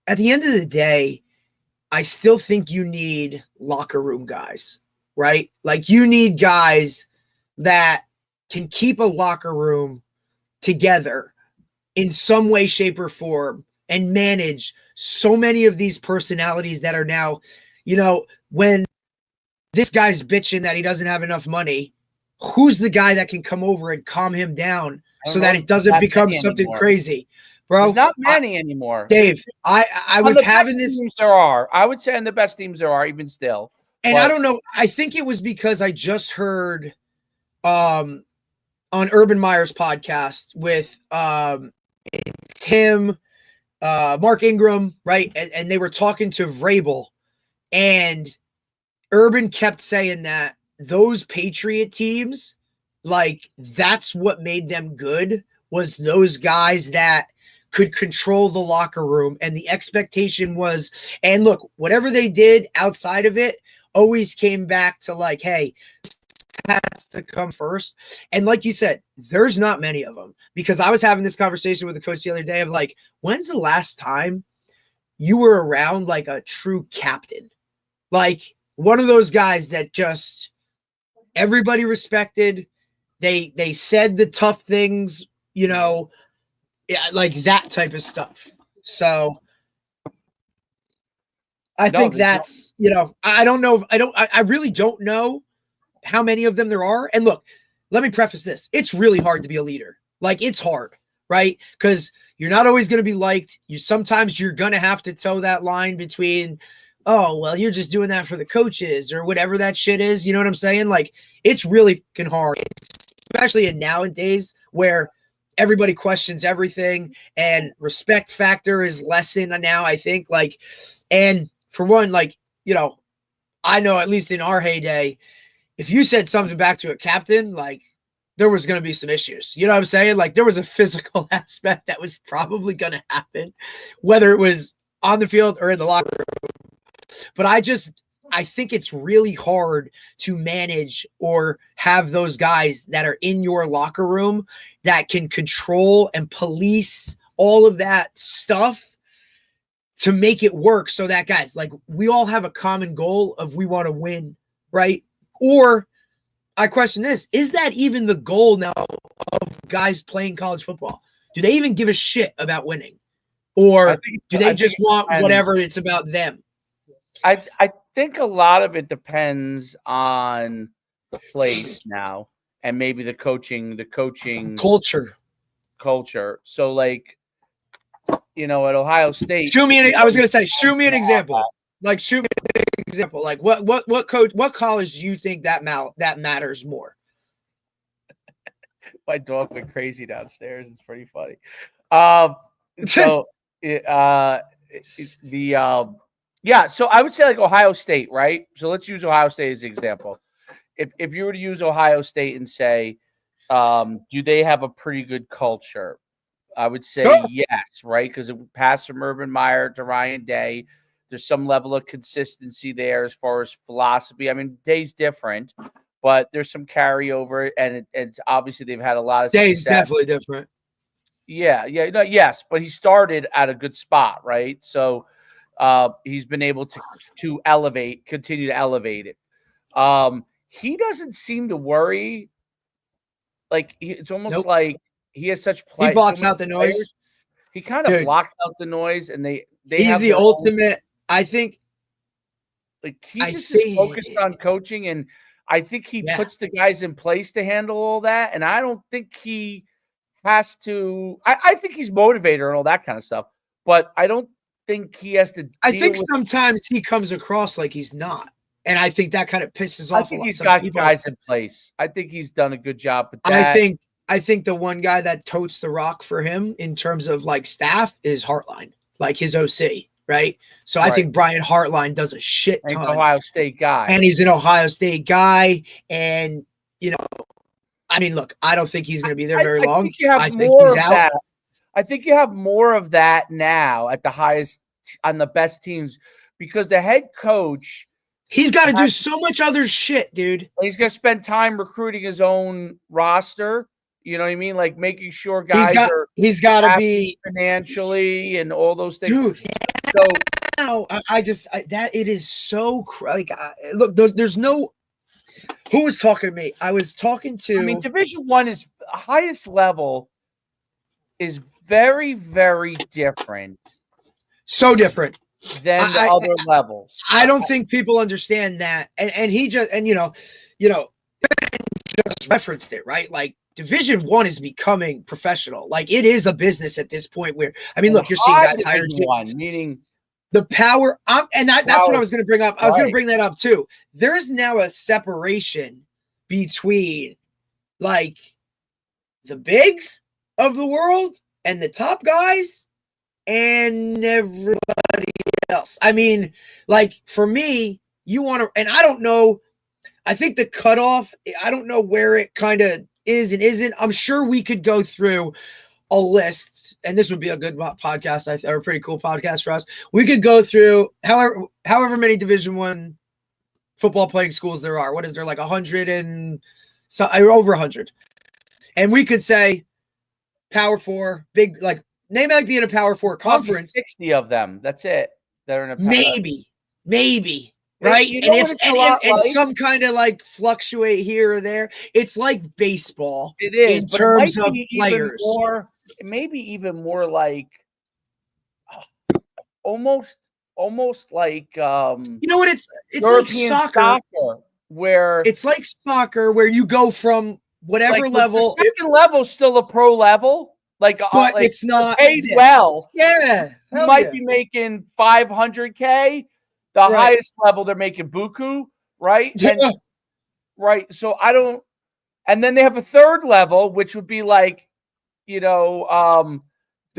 at the end of the day, I still think you need locker room guys, right? Like, you need guys that can keep a locker room together in some way, shape, or form and manage so many of these personalities that are now, when this guy's bitching that he doesn't have enough money, who's the guy that can come over and calm him down so that it doesn't become something crazy? Bro, there's not many anymore. Dave, I was having this. There are. I would say on the best teams there are, even still. And I don't know. I think it was because I just heard on Urban Meyer's podcast with Tim, Mark Ingram, right? And they were talking to Vrabel, and Urban kept saying that those Patriot teams, like, that's what made them good, was those guys that could control the locker room. And the expectation was, and look, whatever they did outside of it always came back to like, hey, this has to come first. And like you said, there's not many of them, because I was having this conversation with the coach the other day of like, when's the last time you were around like a true captain? Like, one of those guys that just everybody respected. They said the tough things, like that type of stuff. So I think that's, I don't know. I really don't know how many of them there are. And look, let me preface this. It's really hard to be a leader. Like, it's hard, right? Because you're not always going to be liked. Sometimes you're going to have to toe that line between, oh, well, you're just doing that for the coaches or whatever that shit is. You know what I'm saying? Like, it's really fucking hard, especially in nowadays where everybody questions everything and respect factor is lessened now, I think. Like, and for one, like, I know at least in our heyday, if you said something back to a captain, like, there was going to be some issues. You know what I'm saying? Like, there was a physical aspect that was probably going to happen, whether it was on the field or in the locker room. But I think it's really hard to manage or have those guys that are in your locker room that can control and police all of that stuff to make it work so that, guys, like, we all have a common goal of we want to win, right? Or I question this, is that even the goal now of guys playing college football? Do they even give a shit about winning? Or do they just want whatever it's about them? I think a lot of it depends on the place now and maybe the coaching culture. So, like, you know, at Ohio State, I was gonna say, shoot me an example. Like, shoot me an example. Like, what college do you think that matters more? My dog went crazy downstairs. It's pretty funny. So so I would say like Ohio State, right? So let's use Ohio State as an example. If you were to use Ohio State and say, do they have a pretty good culture? I would say yes, right? Because it passed from Urban Meyer to Ryan Day. There's some level of consistency there as far as philosophy. I mean, Day's different, but there's some carryover, and it's obviously they've had a lot of Day's success. Definitely different. Yes, but he started at a good spot, right? So he's been able to continue to elevate it. He doesn't seem to worry. Like, it's almost like he has such He blocks out the noise. He kind of blocks out the noise, and he's the ultimate. I think. Like, he's just focused on coaching, and I think he puts the guys in place to handle all that. And I don't think he has to. I think he's motivator and all that kind of stuff, but I don't think he has to. I think sometimes he comes across like he's not, and I think that kind of pisses off. I think he's got guys in place. I think he's done a good job with that. I think the one guy that totes the rock for him in terms of like staff is Hartline, like his OC, right? So I think Brian Hartline does a shit ton. He's an Ohio State guy. And he's an Ohio State guy. And, you know, I mean, look, I don't think he's going to be there very long. I think he's out. That. I think you have more of that now at the highest, on the best teams, because the head coach, he's got to do so much other shit, dude. He's going to spend time recruiting his own roster. You know what I mean? Like, making sure guys he's got to be financially and all those things. Dude, so it is so like, look, there's no. Who was talking to me? I was talking to. I mean, Division I is highest level is very, very different. So different than the other levels. I don't think people understand that, and he just just referenced it, right? Like, Division I is becoming professional. Like, it is a business at this point where, I mean, look, you're seeing guys hired. Meaning the power, that's what I was going to bring up. I was going to bring that up too. There's now a separation between, like, the bigs of the world and the top guys and everybody else. I mean, like, for me, you want to, and I don't know, I think the cutoff, I don't know where it kind of is and isn't. I'm sure we could go through a list, and this would be a good podcast, or a pretty cool podcast for us. We could go through however many Division I football playing schools there are. What is there, like 100 and so, over 100? And we could say Power 4, big, like, name might be in a Power 4 conference. 60 of them. That's it. They're in a maybe. Right, and some kind of like fluctuate here or there. It's like baseball. It is in terms of players. Maybe even more like almost like you know what? It's European like soccer, where it's like soccer where you go from whatever level. The second level is still a pro level, but it's not paid well. Yeah, you might be making $500K. The highest level, they're making buku, right? Yeah. Right. So I don't. And then they have a third level, which would be like, the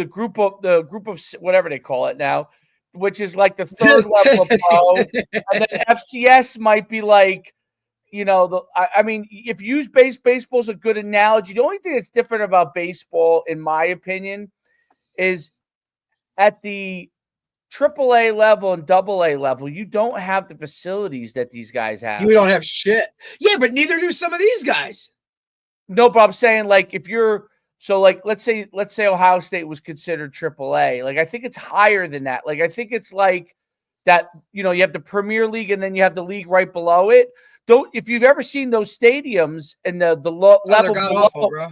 group of whatever they call it now, which is like the third level of pro. And then FCS might be like, I mean, if you use baseball is a good analogy. The only thing that's different about baseball, in my opinion, is at the AAA level and AA level, you don't have the facilities that these guys have. You don't have shit. Yeah, but neither do some of these guys. No, but I'm saying, like, if you're So like let's say Ohio State was considered AAA. Like I think it's higher than that. Like I think it's like that, you have the Premier League and then you have the league right below it. Though if you've ever seen those stadiums and the level below, awful, bro.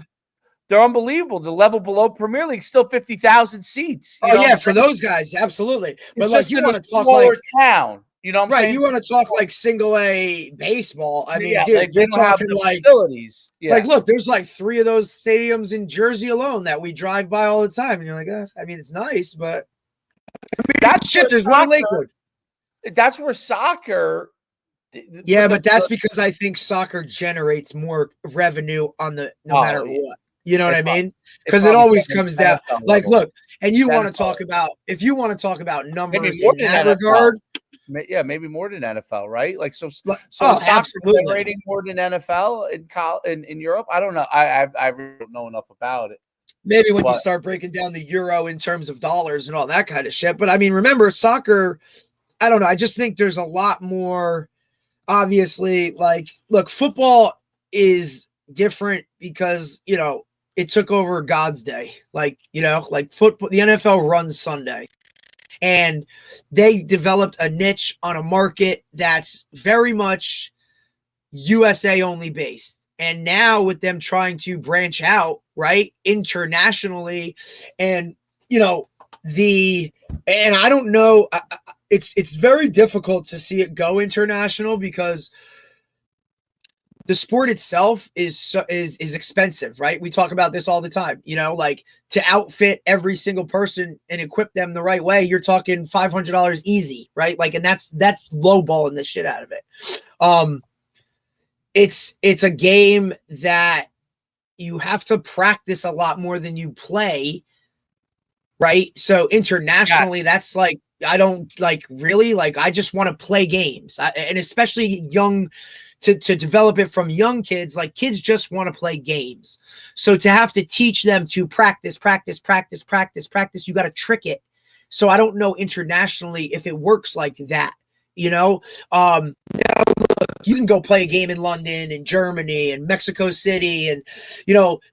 they're unbelievable. The level below Premier League still 50,000 seats. Oh yeah, for those guys, absolutely. But it's like just you in want a to talk smaller like town. You know what I'm right, saying? you want to talk like single A baseball. I mean, Yeah, dude, they you're don't have talking the like facilities. Yeah. like look, there's like 3 of those stadiums in Jersey alone that we drive by all the time, and you're like, I mean, it's nice, but that's shit. There's one in Lakewood. That's where soccer. Yeah, but that's because I think soccer generates more revenue on the no matter what. You know what I mean? Because it always comes down. Like, look, and you want to talk about if you want to talk about numbers in that regard. Yeah, maybe more than NFL, right? Like so soccer absolutely generating more than NFL in Europe. I don't know. I really don't know enough about it. Maybe when you start breaking down the euro in terms of dollars and all that kind of shit. But I mean, remember soccer. I don't know. I just think there's a lot more. Obviously, like, look, football is different because it took over God's day. Like like football, the NFL runs Sunday. And they developed a niche on a market that's very much USA only based. And now with them trying to branch out, right, internationally, and and I don't know, it's very difficult to see it go international because the sport itself is expensive, right? We talk about this all the time, like to outfit every single person and equip them the right way, you're talking $500 easy, right? Like, and that's lowballing the shit out of it. It's a game that you have to practice a lot more than you play, right? So internationally, that's like, I don't like really like, I just want to play games, and especially young. To develop it from young kids, like kids just want to play games. So to have to teach them to practice, you got to trick it. So I don't know internationally if it works like that, look, you can go play a game in London and Germany and Mexico City. And,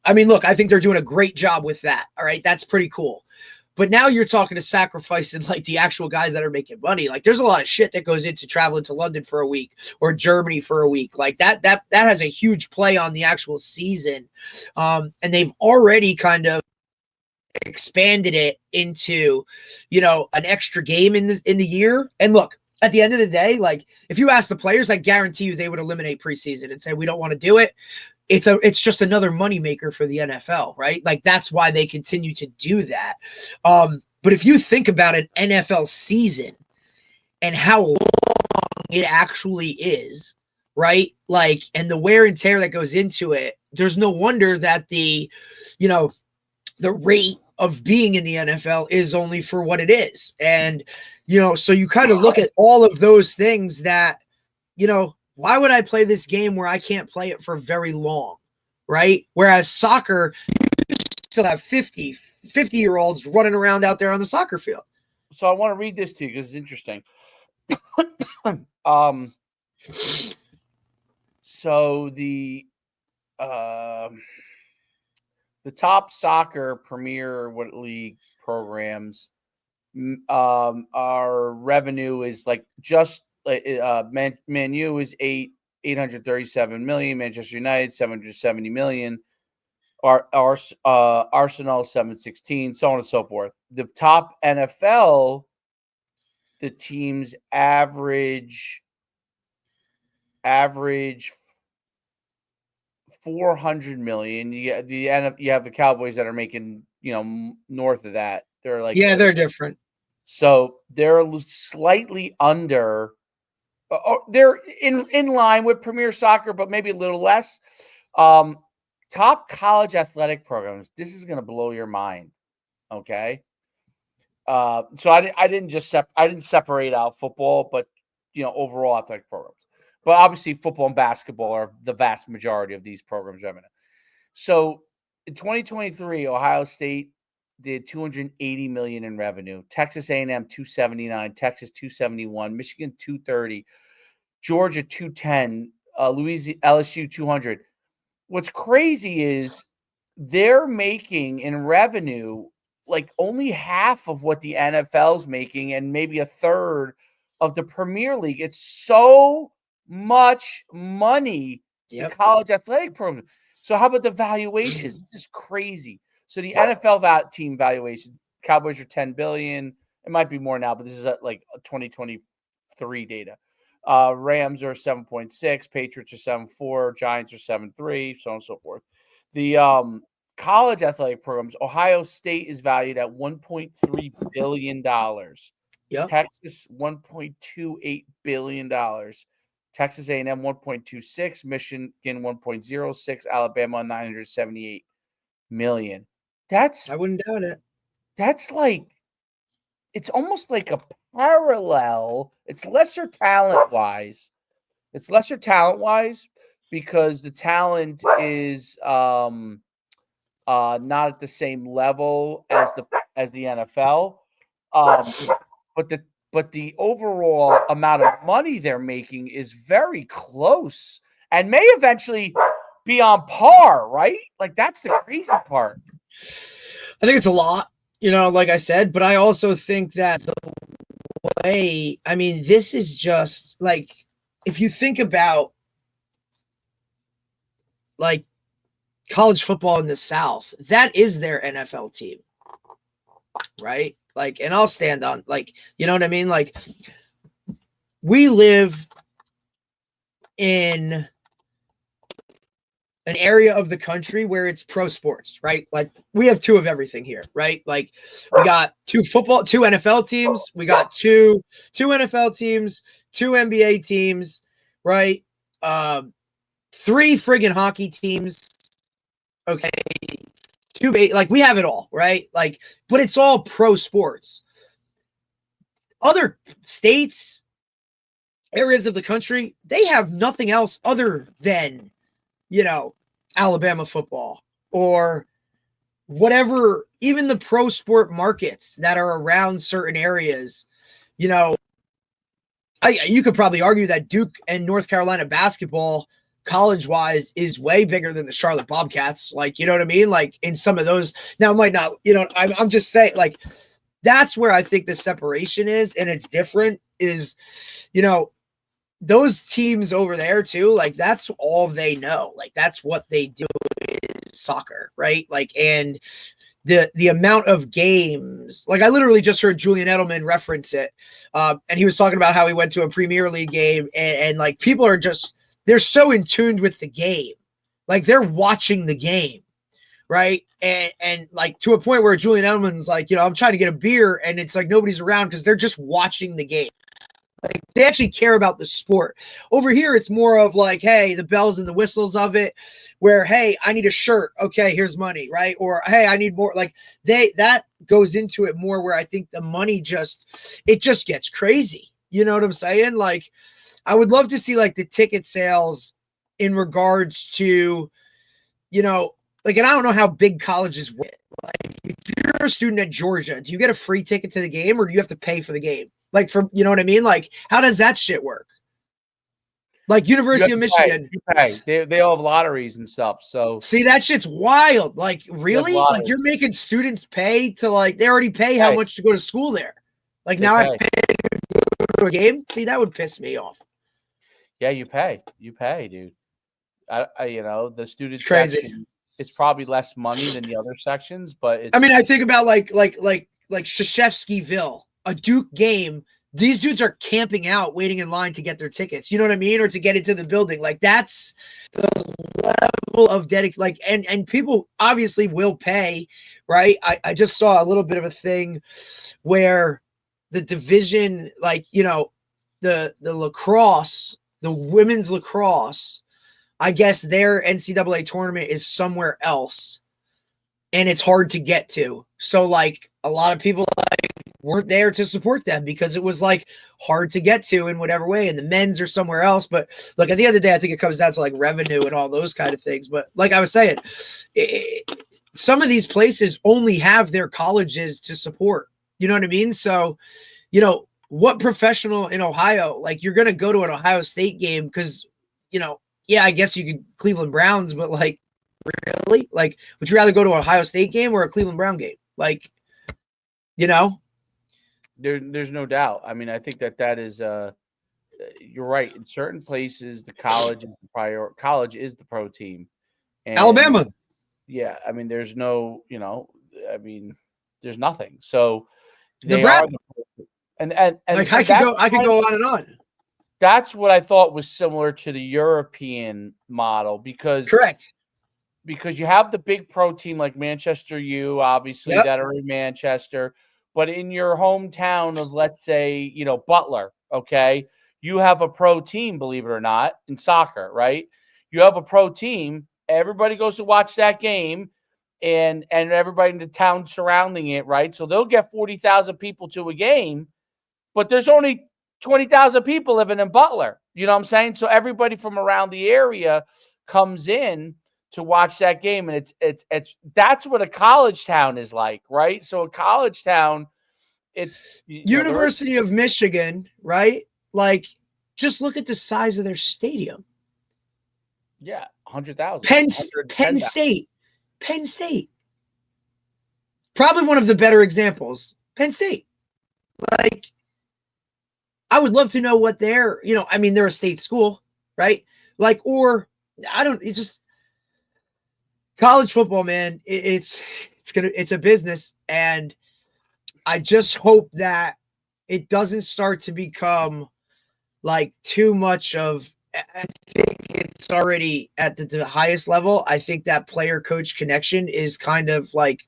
I mean, look, I think they're doing a great job with that. All right. That's pretty cool. But now you're talking to sacrificing like the actual guys that are making money. Like there's a lot of shit that goes into traveling to London for a week or Germany for a week. Like that has a huge play on the actual season. And they've already kind of expanded it into, an extra game in the year. And look, at the end of the day, like if you ask the players, I guarantee you they would eliminate preseason and say, we don't want to do it. It's just another moneymaker for the NFL, right? Like that's why they continue to do that. But if you think about an NFL season and how long it actually is, right? Like, and the wear and tear that goes into it, there's no wonder that the rate of being in the NFL is only for what it is. And, so you kind of look at all of those things that, why would I play this game where I can't play it for very long, right? Whereas soccer, you still have 50-year-olds running around out there on the soccer field. So I want to read this to you because it's interesting. So the top soccer premier league programs, our revenue is like just Man U is 837 million, Manchester United 770 million, Arsenal 716, so on and so forth. The top NFL, the teams average 400 million. You have the Cowboys that are making north of that. They're like, yeah, they're different. So they're slightly under. They're in line with Premier Soccer, but maybe a little less. Top college athletic programs. This is going to blow your mind. Okay. So I didn't separate out football, but overall athletic programs. But obviously, football and basketball are the vast majority of these programs. So in 2023, Ohio State did 280 million in revenue. Texas A&M 279, Texas 271, Michigan 230, Georgia 210, LSU 200. What's crazy is they're making in revenue like only half of what the NFL's making and maybe a third of the Premier League. It's so much money, the college athletic program. So how about the valuations? This is crazy. So the NFL team valuation, Cowboys are 10 billion. It might be more now, but this is like 2023 data. Rams are 7.6, Patriots are 7.4, Giants are 7.3, so on and so forth. The college athletic programs, Ohio State is valued at $1.3 billion. Yep. Texas, $1.28 billion. Texas A&M, 1.26, Michigan, 1.06, Alabama, 978 million. I wouldn't doubt it. That's like, it's almost like a parallel. It's lesser talent-wise. Because the talent is not at the same level as the NFL. But the overall amount of money they're making is very close and may eventually be on par, right? Like that's the crazy part. I think it's a lot, like I said, but I also think that the way, I mean, this is just like, if you think about like college football in the South, that is their NFL team, right? Like, and I'll stand on, like, you know what I mean? Like, we live in an area of the country where it's pro sports, right? Like, we have two of everything here, right? Like, we got two NFL teams, we got two NFL teams, two NBA teams, right? 3 friggin' hockey teams. Okay. Like, we have it all, right? Like, but it's all pro sports. Other states, areas of the country, they have nothing else other than, Alabama football or whatever, even the pro sport markets that are around certain areas. You could probably argue that Duke and North Carolina basketball, college-wise, is way bigger than the Charlotte Bobcats. Like, you know what I mean? Like, in some of those, now it might not, I'm just saying, like, that's where I think the separation is, and it's different, is, those teams over there too, like, that's all they know. Like, that's what they do is soccer, right? Like, and the amount of games, like, I literally just heard Julian Edelman reference it. And he was talking about how he went to a Premier League game and like, people are just, they're so in tune with the game. Like, they're watching the game. Right. And like, to a point where Julian Edelman's like, I'm trying to get a beer and it's like nobody's around because they're just watching the game. Like, they actually care about the sport. Over here, it's more of like, hey, the bells and the whistles of it, where, hey, I need a shirt. Okay, here's money, right? Or, hey, I need more. Like, that goes into it more, where I think the money just gets crazy. You know what I'm saying? Like, I would love to see like the ticket sales in regards to, like, and I don't know how big colleges work. Like, if you're a student at Georgia, do you get a free ticket to the game or do you have to pay for the game? Like, you know what I mean? Like, how does that shit work? Like, University of Michigan. You pay. They all have lotteries and stuff. So see, that shit's wild. Like, really? Like, you're making students pay to, like, they already pay how much to go to school there. Like, now I pay to go to a game? See, that would piss me off. Yeah, you pay. You pay, dude. The student section, it's probably less money than the other sections, but I mean, I think about like Krzyzewskiville, a Duke game. These dudes are camping out, waiting in line to get their tickets. You know what I mean? Or to get into the building. Like, that's the level of dedication. Like, and people obviously will pay, right? I just saw a little bit of a thing where the division, like, the lacrosse, the women's lacrosse, I guess their NCAA tournament is somewhere else and it's hard to get to. So, like, a lot of people like weren't there to support them because it was like hard to get to in whatever way. And the men's are somewhere else. But look, at the end of the day, I think it comes down to like revenue and all those kind of things. But like I was saying, some of these places only have their colleges to support. You know what I mean? So, what professional in Ohio, like, you're going to go to an Ohio State game because, yeah, I guess you could Cleveland Browns, but like, really? Like, would you rather go to an Ohio State game or a Cleveland Brown game? Like, you know? There's no doubt. I mean, I think that is you're right. In certain places, the college is the pro team. And Alabama. yeah, I mean, there's no, I mean, there's nothing. So they Nebraska. are and like I could go on and on. That's what I thought was similar to the European model because correct. Because you have the big pro team like Manchester U, obviously, that are in Manchester, but in your hometown of, let's say, Butler, okay, you have a pro team, believe it or not, in soccer, right? You have a pro team. Everybody goes to watch that game, and everybody in the town surrounding it, right? So they'll get 40,000 people to a game, but there's only 20,000 people living in Butler. You know what I'm saying? So everybody from around the area comes in to watch that game, and it's that's what a college town is like, right? So a college town, it's University of Michigan, right? Like, just look at the size of their stadium. Yeah, 100,000. Penn State. Probably one of the better examples. Penn State. Like, I would love to know what they're, I mean, they're a state school, right? Like, or it's just college football, man. It's a business, and I just hope that it doesn't start to become like too much of. I think it's already at the highest level. I think that player coach connection is kind of like,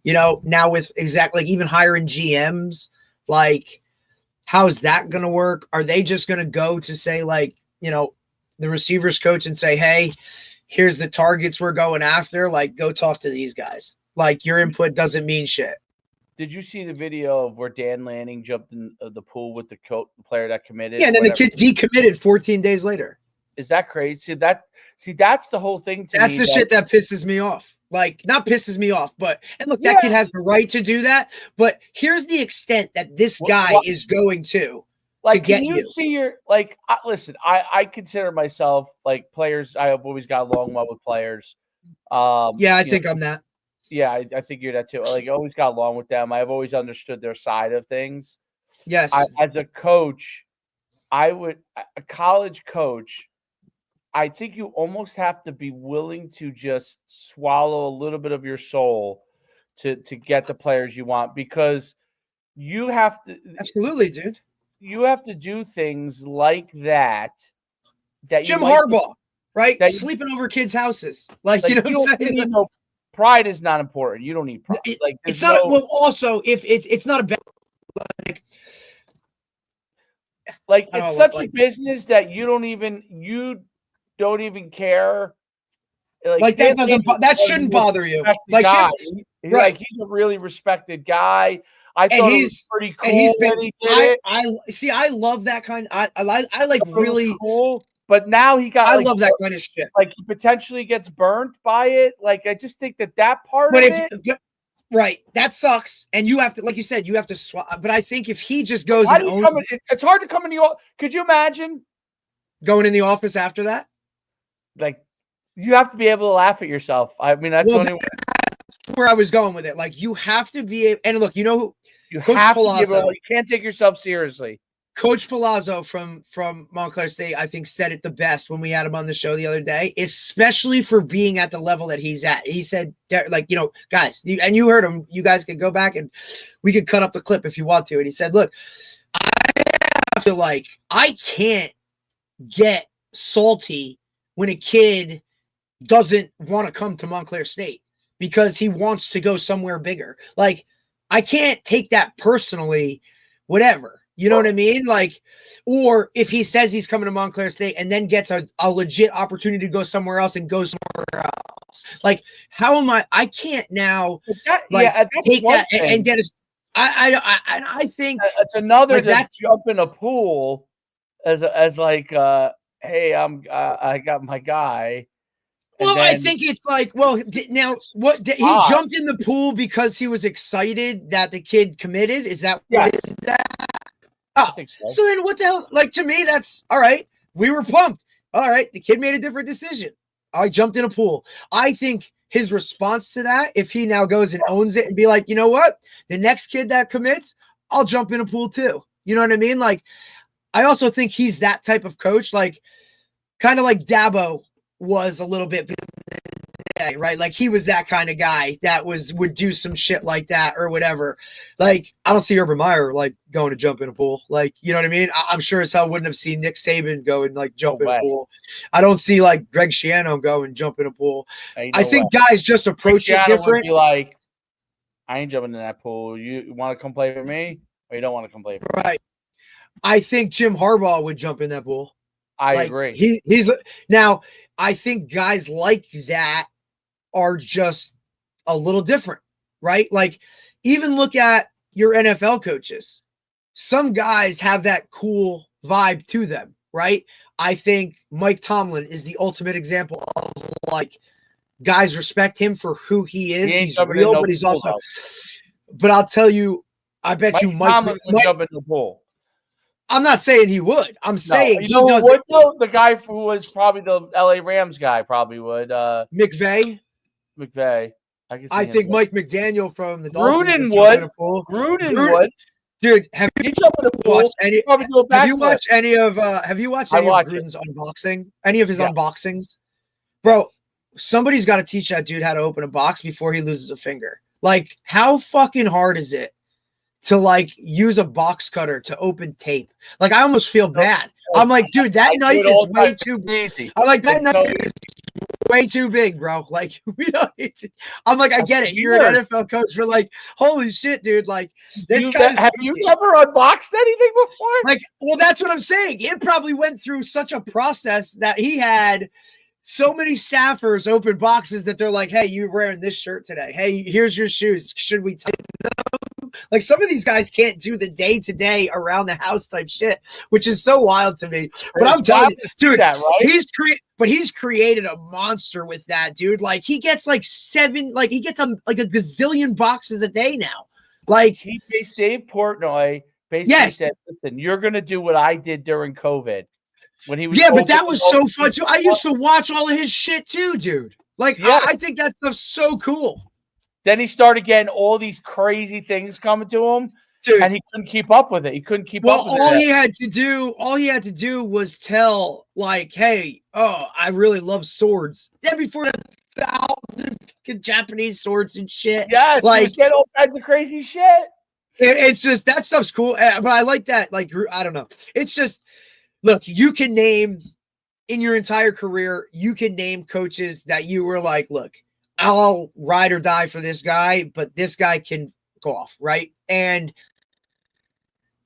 now with like even hiring GMs, like, how's that going to work? Are they just going to go to say, like, the receivers coach and say, hey, here's the targets we're going after. Like, go talk to these guys. Like, your input doesn't mean shit. Did you see the video of where Dan Lanning jumped in the pool with the player that committed? Yeah, and then the kid decommitted 14 days later. Is that crazy? That's the whole thing to me. That's the shit that pisses me off. Like, not pisses me off, but – and look, that kid has the right to do that, but here's the extent that this guy is going to get can you see your – like, listen, I consider myself, like, players – I have always got along well with players. Yeah, I think I'm that. Yeah, I think you're that too. Like, I always got along with them. I've always understood their side of things. Yes. As a coach, a college coach, I think you almost have to be willing to just swallow a little bit of your soul to get the players you want, because you have to. Absolutely, dude. You have to do things like that. Jim Harbaugh, right? Sleeping over kids' houses. Like you know what I'm saying? Pride is not important. You don't need pride. Like, it's not. Well, also, if it's not about like it's such a business that you don't even care. Like that doesn't. That shouldn't bother you. Like like he's a really respected guy. I thought it was pretty cool. And he's been. I love that kind. I like really cool. But now he got. I love that kind of shit. Like, he potentially gets burnt by it. Like, I just think that part of it. Right, that sucks. And you have to, like you said, you have to swap. But I think if he just goes, it's hard to come in the office. Could you imagine going in the office after that? Like, you have to be able to laugh at yourself. I mean, that's where I was going with it. Like, you have to be. And look, you Coach have Palazzo, you can't take yourself seriously. Coach Palazzo from Montclair State, I think, said it the best when we had him on the show the other day, especially for being at the level that he's at. He said, like, guys, and you heard him. You guys could go back and we could cut up the clip if you want to. And he said, look, I can't get salty when a kid doesn't want to come to Montclair State because he wants to go somewhere bigger. Like, I can't take that personally, whatever. You know what I mean? Like, or if he says he's coming to Montclair State and then gets a legit opportunity to go somewhere else and go somewhere else. Like, how am I can't now take that and get us. I think it's another like jump in a pool as like, hey, I got my guy. Well, I think it's like, well, now what he jumped in the pool because he was excited that the kid committed. Is that what is that? Oh, I think so then what the hell? Like, to me, that's all right. We were pumped. All right. The kid made a different decision. I jumped in a pool. I think his response to that, if he now goes and owns it and be like, you know what? The next kid that commits, I'll jump in a pool too. You know what I mean? Like, I also think he's that type of coach, like kind of like Dabo was a little bit, right? Like he was that kind of guy that would do some shit like that or whatever. Like I don't see Urban Meyer like going to jump in a pool. Like, you know what I mean? I'm sure as hell wouldn't have seen Nick Saban go and like jump in a pool. I don't see like Greg Schiano go and jump in a pool. I think guys just approach it different. Would be like, I ain't jumping in that pool. You want to come play for me, or you don't want to come play for me? Right. I think Jim Harbaugh would jump in that pool. I agree. He's now. I think guys like that are just a little different, right? Like, even look at your NFL coaches. Some guys have that cool vibe to them, right? I think Mike Tomlin is the ultimate example of like guys respect him for who he is. He's real, but he's also. But I'll tell you, I bet you Mike Tomlin would jump in the pool. I'm not saying he would. I'm saying he does. The guy who was probably the LA Rams guy probably would. McVay. I think Mike McDaniel from the Dolphins. Gruden would. Dude, have you jump in the pool? Have you watched any of Gruden's unboxing? Any of his unboxings? Bro, somebody's got to teach that dude how to open a box before he loses a finger. Like, how fucking hard is it to like use a box cutter to open tape? Like, I almost feel bad. I'm like, dude, that knife is way too easy. I'm like, that knife is way too big, bro. Like, we don't. I'm like, I get it. You're an NFL coach. We're like, holy shit, dude. Like, have you never unboxed anything before? Like, well, that's what I'm saying. It probably went through such a process that he had so many staffers open boxes that they're like, hey, you're wearing this shirt today. Hey, here's your shoes. Should we take them? Like, some of these guys can't do the day-to-day around the house type shit, which is so wild to me. But I'm telling you, dude, that, right? He's created a monster with that, dude. Like, he gets like a gazillion boxes a day now. Like, Dave Portnoy basically said, listen, you're going to do what I did during COVID. When he was but that was so fun too. I used to watch all of his shit too, dude. Like, I think that stuff's so cool. Then he started getting all these crazy things coming to him, dude, and he couldn't keep up with it. He couldn't keep up with it. All he had to do was tell, like, hey, I really love swords. Then before that, 1,000 fucking Japanese swords and shit. Yes, like, he was getting all kinds of crazy shit. It's just, that stuff's cool. But I like that. Like, I don't know. It's just, look, you can name in your entire career, you can name coaches that you were like, look, I'll ride or die for this guy, but this guy can go off, right? And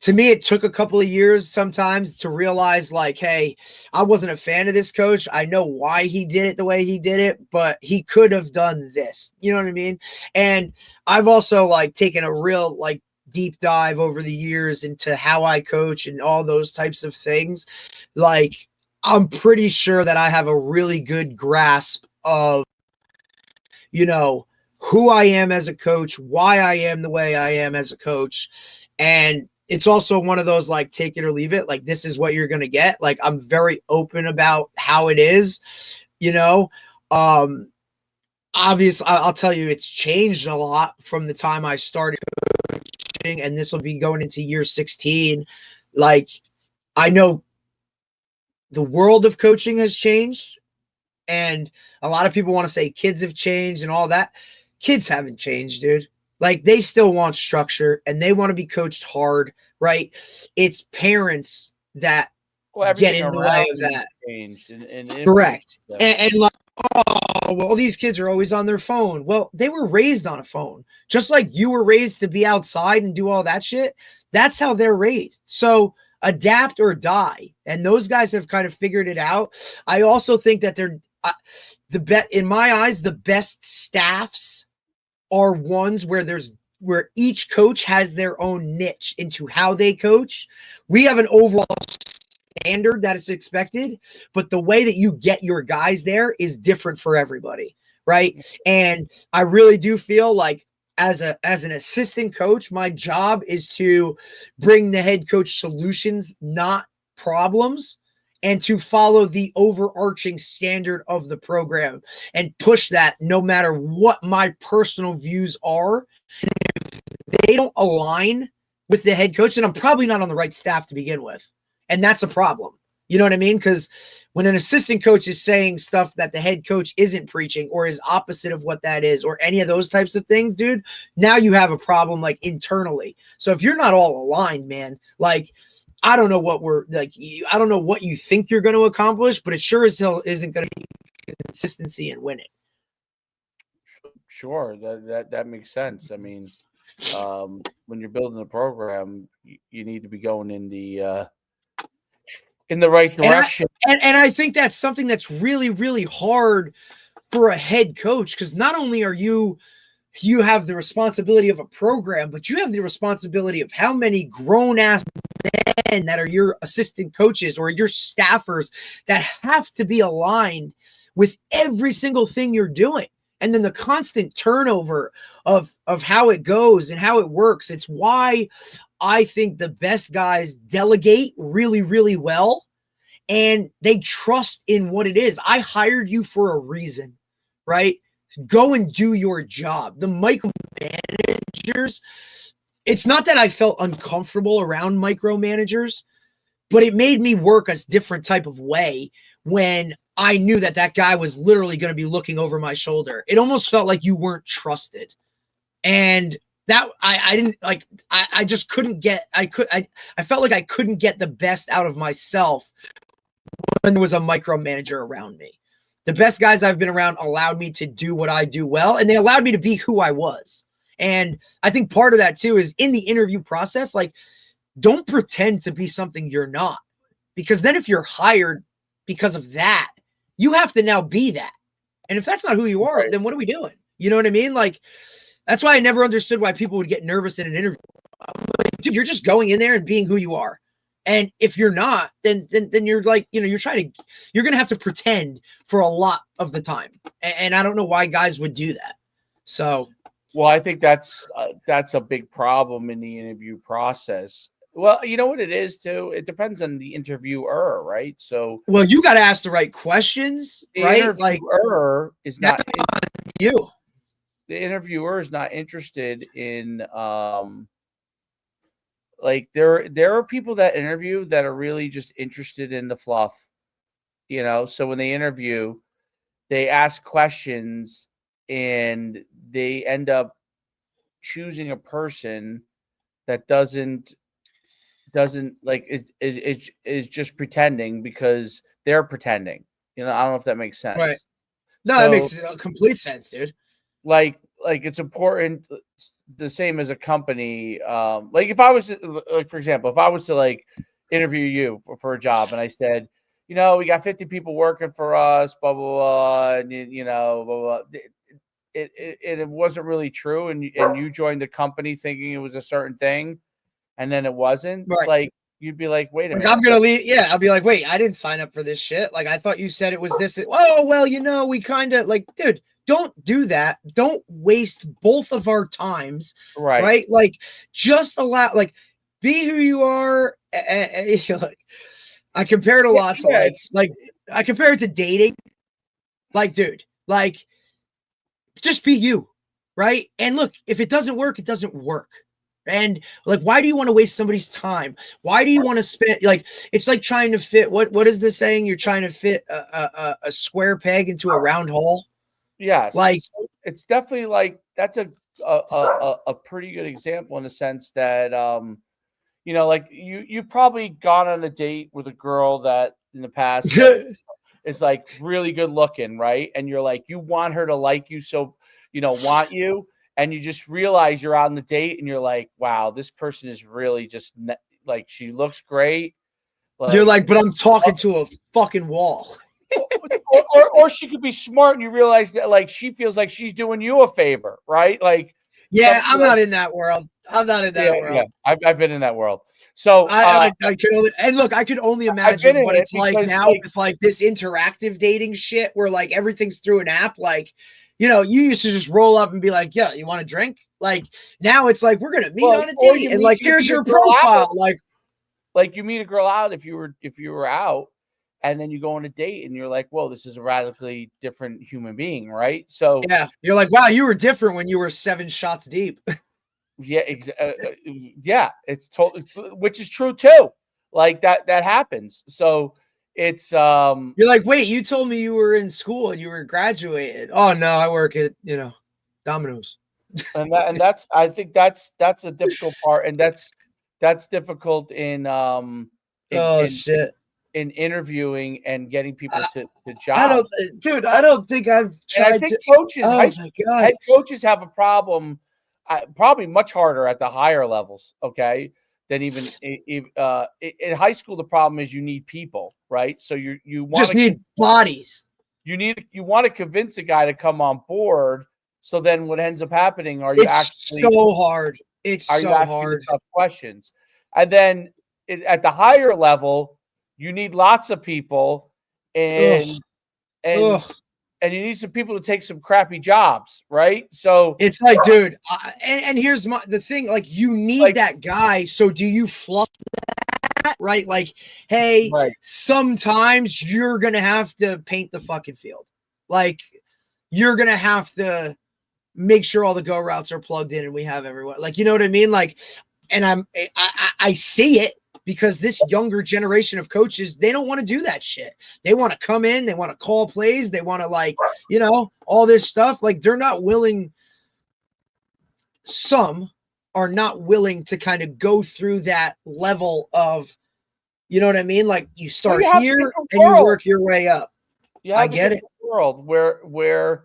to me, it took a couple of years sometimes to realize, like, hey, I wasn't a fan of this coach. I know why he did it the way he did it, but he could have done this. You know what I mean? And I've also, like, taken a real, like, deep dive over the years into how I coach and all those types of things. Like, I'm pretty sure that I have a really good grasp of, you know, who I am as a coach, why I am the way I am as a coach. And it's also one of those, like, take it or leave it. Like, this is what you're going to get. Like, I'm very open about how it is, you know. Obviously, I'll tell you, it's changed a lot from the time I started coaching, and this will be going into year 16. Like, I know the world of coaching has changed, and a lot of people want to say kids have changed and all that. Kids haven't changed, dude. Like, they still want structure and they want to be coached hard, right? It's parents that get in the way of that. Changed and correct. And like, oh, well, these kids are always on their phone. Well, they were raised on a phone. Just like you were raised to be outside and do all that shit. That's how they're raised. So adapt or die. And those guys have kind of figured it out. I also think that they're in my eyes, the best staffs are ones where each coach has their own niche into how they coach. We have an overall standard that is expected, but the way that you get your guys there is different for everybody, right? And I really do feel like as an assistant coach, my job is to bring the head coach solutions, not problems, and to follow the overarching standard of the program and push that no matter what my personal views are. If they don't align with the head coach, then I'm probably not on the right staff to begin with. And that's a problem. You know what I mean? Because when an assistant coach is saying stuff that the head coach isn't preaching or is opposite of what that is or any of those types of things, dude, now you have a problem like internally. So if you're not all aligned, man, like I don't know what I don't know what you think you're going to accomplish, but it sure as hell isn't going to be consistency in winning. Sure, that makes sense. I mean, when you're building a program, you need to be going in the right direction. And I think that's something that's really, really hard for a head coach, because not only are you have the responsibility of a program, but you have the responsibility of how many grown-ass men that are your assistant coaches or your staffers that have to be aligned with every single thing you're doing. And then the constant turnover of how it goes and how it works. It's why I think the best guys delegate really, really well, and they trust in what it is. I hired you for a reason, right? Go and do your job. The micromanagers, it's not that I felt uncomfortable around micromanagers, but it made me work a different type of way when I knew that guy was literally going to be looking over my shoulder. It almost felt like you weren't trusted. And that I didn't like, I just couldn't get, I felt like I couldn't get the best out of myself when there was a micromanager around me. The best guys I've been around allowed me to do what I do well, and they allowed me to be who I was. And I think part of that too is in the interview process, like, don't pretend to be something you're not, because then if you're hired because of that, you have to now be that. And if that's not who you are, right, then what are we doing? You know what I mean? Like, that's why I never understood why people would get nervous in an interview. I'm like, dude, you're just going in there and being who you are. And if you're not, then you're like, you know, you're going to have to pretend for a lot of the time. And I don't know why guys would do that. So, well, I think that's a big problem in the interview process. Well, you know what it is too? It depends on the interviewer, right? So, well, you got to ask the right questions, right? Interviewer is not you. The interviewer is not interested in like there are people that interview that are really just interested in the fluff, you know. So when they interview, they ask questions and they end up choosing a person that doesn't like is just pretending because they're pretending. You know, I don't know if that makes sense. Right. No, that makes complete sense, dude. Like it's important, the same as a company. Like if I was like, for example, if I was to like interview you for a job and I said, you know, we got 50 people working for us, blah, blah, blah, and you know, blah, blah. It wasn't really true. And you joined the company thinking it was a certain thing and then it wasn't, right. Like, you'd be like, wait a minute. I'm going to leave. Yeah. I'll be like, wait, I didn't sign up for this shit. Like, I thought you said it was this. Oh, well, you know, we kind of like, dude, don't do that. Don't waste both of our times. Right. Right. Like, just allow, like, be who you are. Like, I compare it a lot to like, I compare it to dating. Like, dude, like, just be you. Right. And look, if it doesn't work, it doesn't work. And like, why do you want to waste somebody's time? Why do you want to spend, like, it's like trying to fit, what is this saying? You're trying to fit a square peg into a round hole. Yes. Like, it's definitely like, that's a pretty good example in the sense that, you know, like you've probably gone on a date with a girl that in the past is like really good looking. Right. And you're like, you want her to like you. So, you know, want you. And you just realize you're on the date and you're like, wow, this person is really just like, she looks great. Like, you're like, but I'm talking to a fucking wall. or she could be smart and you realize that like she feels like she's doing you a favor, right? Like, yeah, I'm not in that world. I'm not in that world. Yeah, I've been in that world. So I could only, and look, I could only imagine what it's like now with like this interactive dating shit where like everything's through an app. Like, you know, you used to just roll up and be like, yeah, you want a drink? Like, now it's like, we're going to meet on a date. And like, here's your profile. Like you meet a girl out if you were out and then you go on a date and you're like, whoa, this is a radically different human being, right? So yeah, you're like, wow, you were different when you were 7 shots deep. yeah, yeah, it's totally, which is true too. Like that happens. So it's You're like, wait, you told me you were in school and you were graduated. Oh no, I work at Domino's. and that's, I think that's a difficult part, and that's difficult in Shit. in interviewing and getting people to I jobs. I don't think I've tried. And I think coaches, Oh my God. head coaches have a problem, probably much harder at the higher levels. Okay, than even in high school. The problem is you need people, right? So you want just need bodies. You want to convince a guy to come on board. So then what ends up happening? Are you It's actually so hard? It's are you so asking hard. the tough questions? And then at the higher level, you need lots of people, and Ugh. and you need some people to take some crappy jobs, right? So It's like, dude, and here's the thing, like, you need that guy. So do you fluff that, right? Like, hey, right. Sometimes you're gonna have to paint the fucking field. Like, you're gonna have to make sure all the go routes are plugged in and we have everyone. Like, you know what I mean? Like, and I see it, because this younger generation of coaches, they don't want to do that shit. They want to come in, they want to call plays, they want to, like, all this stuff. Like, they're not willing. Some are not willing to kind of go through that level of, you know what I mean? Like, you start here and you work your way up. I get it. World where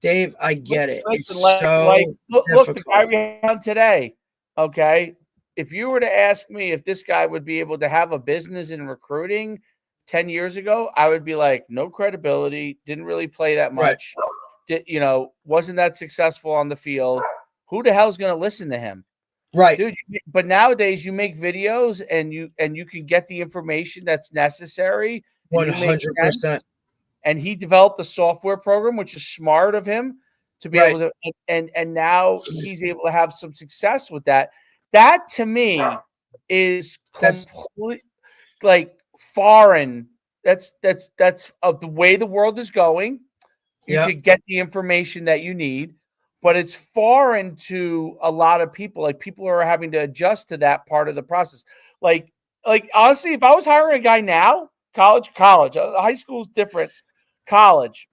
Dave, I get it. Listen, it's look, the guy we had today. Okay, if you were to ask me if this guy would be able to have a business in recruiting 10 years ago, I would be like, no credibility, didn't really play that much, wasn't that successful on the field. Who the hell's going to listen to him? Right. Dude, but nowadays you make videos and you can get the information that's necessary. 100%. And he developed a software program, which is smart of him to be able to, and now he's able to have some success with that. That to me is complete, like, foreign. That's of the way the world is going. You could get the information that you need, but it's foreign to a lot of people. Like, people are having to adjust to that part of the process. Like honestly, if I was hiring a guy now, college, high school is different. College,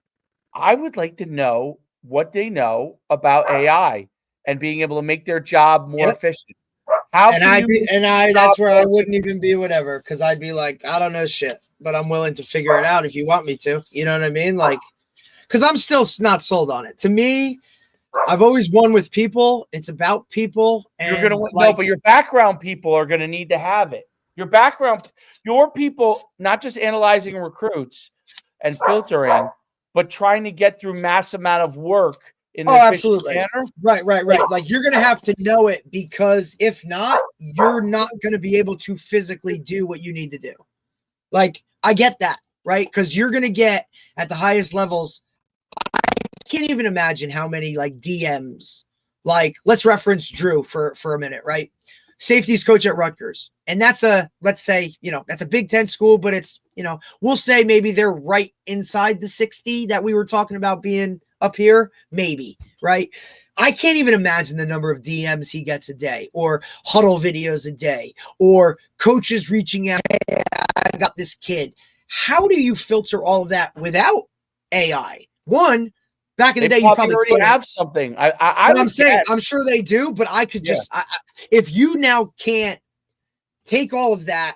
I would like to know what they know about AI and being able to make their job more efficient. That's where I wouldn't even be whatever, because I'd be like, I don't know shit, but I'm willing to figure it out if you want me to. You know what I mean? Like, because I'm still not sold on it. To me, I've always won with people. It's about people. And you're gonna no, but your background people are gonna need to have it. Your background, your people, not just analyzing recruits and filtering, but trying to get through mass amount of work in an efficient manner. Right. Like, you're gonna have to know it, because if not, you're not gonna be able to physically do what you need to do. Like, I get that, right? Because you're gonna get at the highest levels. I can't even imagine how many, like, DMs. Like, let's reference Drew for a minute, right? Safeties coach at Rutgers. And that's let's say, that's a Big Ten school, but it's, we'll say maybe they're right inside the 60 that we were talking about being up here, maybe, right? I can't even imagine the number of DMs he gets a day, or huddle videos a day, or coaches reaching out, hey, I got this kid. How do you filter all of that without AI? One, back in the day, you probably already have something. I'm saying, I'm sure they do, but I could just, if you now can't take all of that,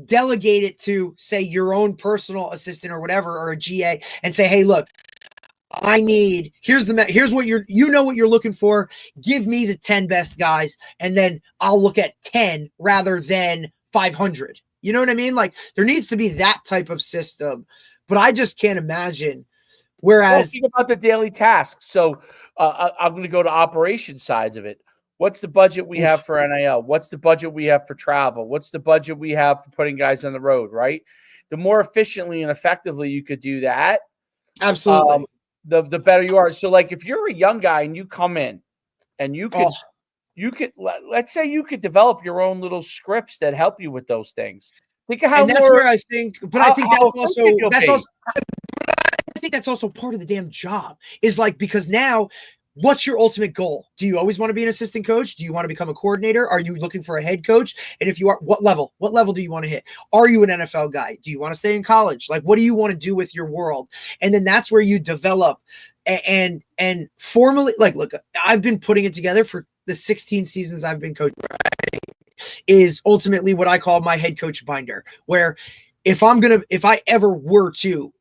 delegate it to, say, your own personal assistant or whatever, or a GA, and say, hey, look, here's what you're looking for. Give me the 10 best guys, and then I'll look at 10 rather than 500. You know what I mean? Like, there needs to be that type of system, but I just can't imagine. Whereas, think about the daily tasks. So I'm going to go to operation sides of it. What's the budget we have for NIL? What's the budget we have for travel? What's the budget we have for putting guys on the road, right? The more efficiently and effectively you could do that, absolutely, the better you are. So, like, if you're a young guy and you come in and you could let's say you could develop your own little scripts that help you with those things. Think of how and that's more, where I think, but how, I think how that's effective you'll be. also, I think that's also part of the damn job is like, because now what's your ultimate goal? Do you always want to be an assistant coach? Do you want to become a coordinator? Are you looking for a head coach? And if you are, what level do you want to hit? Are you an NFL guy? Do you want to stay in college? Like, what do you want to do with your world? And then that's where you develop and formally, like, look, I've been putting it together for the 16 seasons I've been coaching, right? Is ultimately what I call my head coach binder, where if I ever were to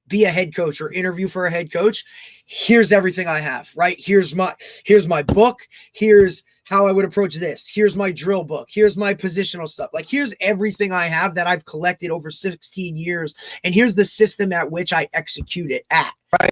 be a head coach or interview for a head coach, here's everything I have, right? Here's my book. Here's how I would approach this. Here's my drill book. Here's my positional stuff. Like, here's everything I have that I've collected over 16 years. And here's the system at which I execute it at, right?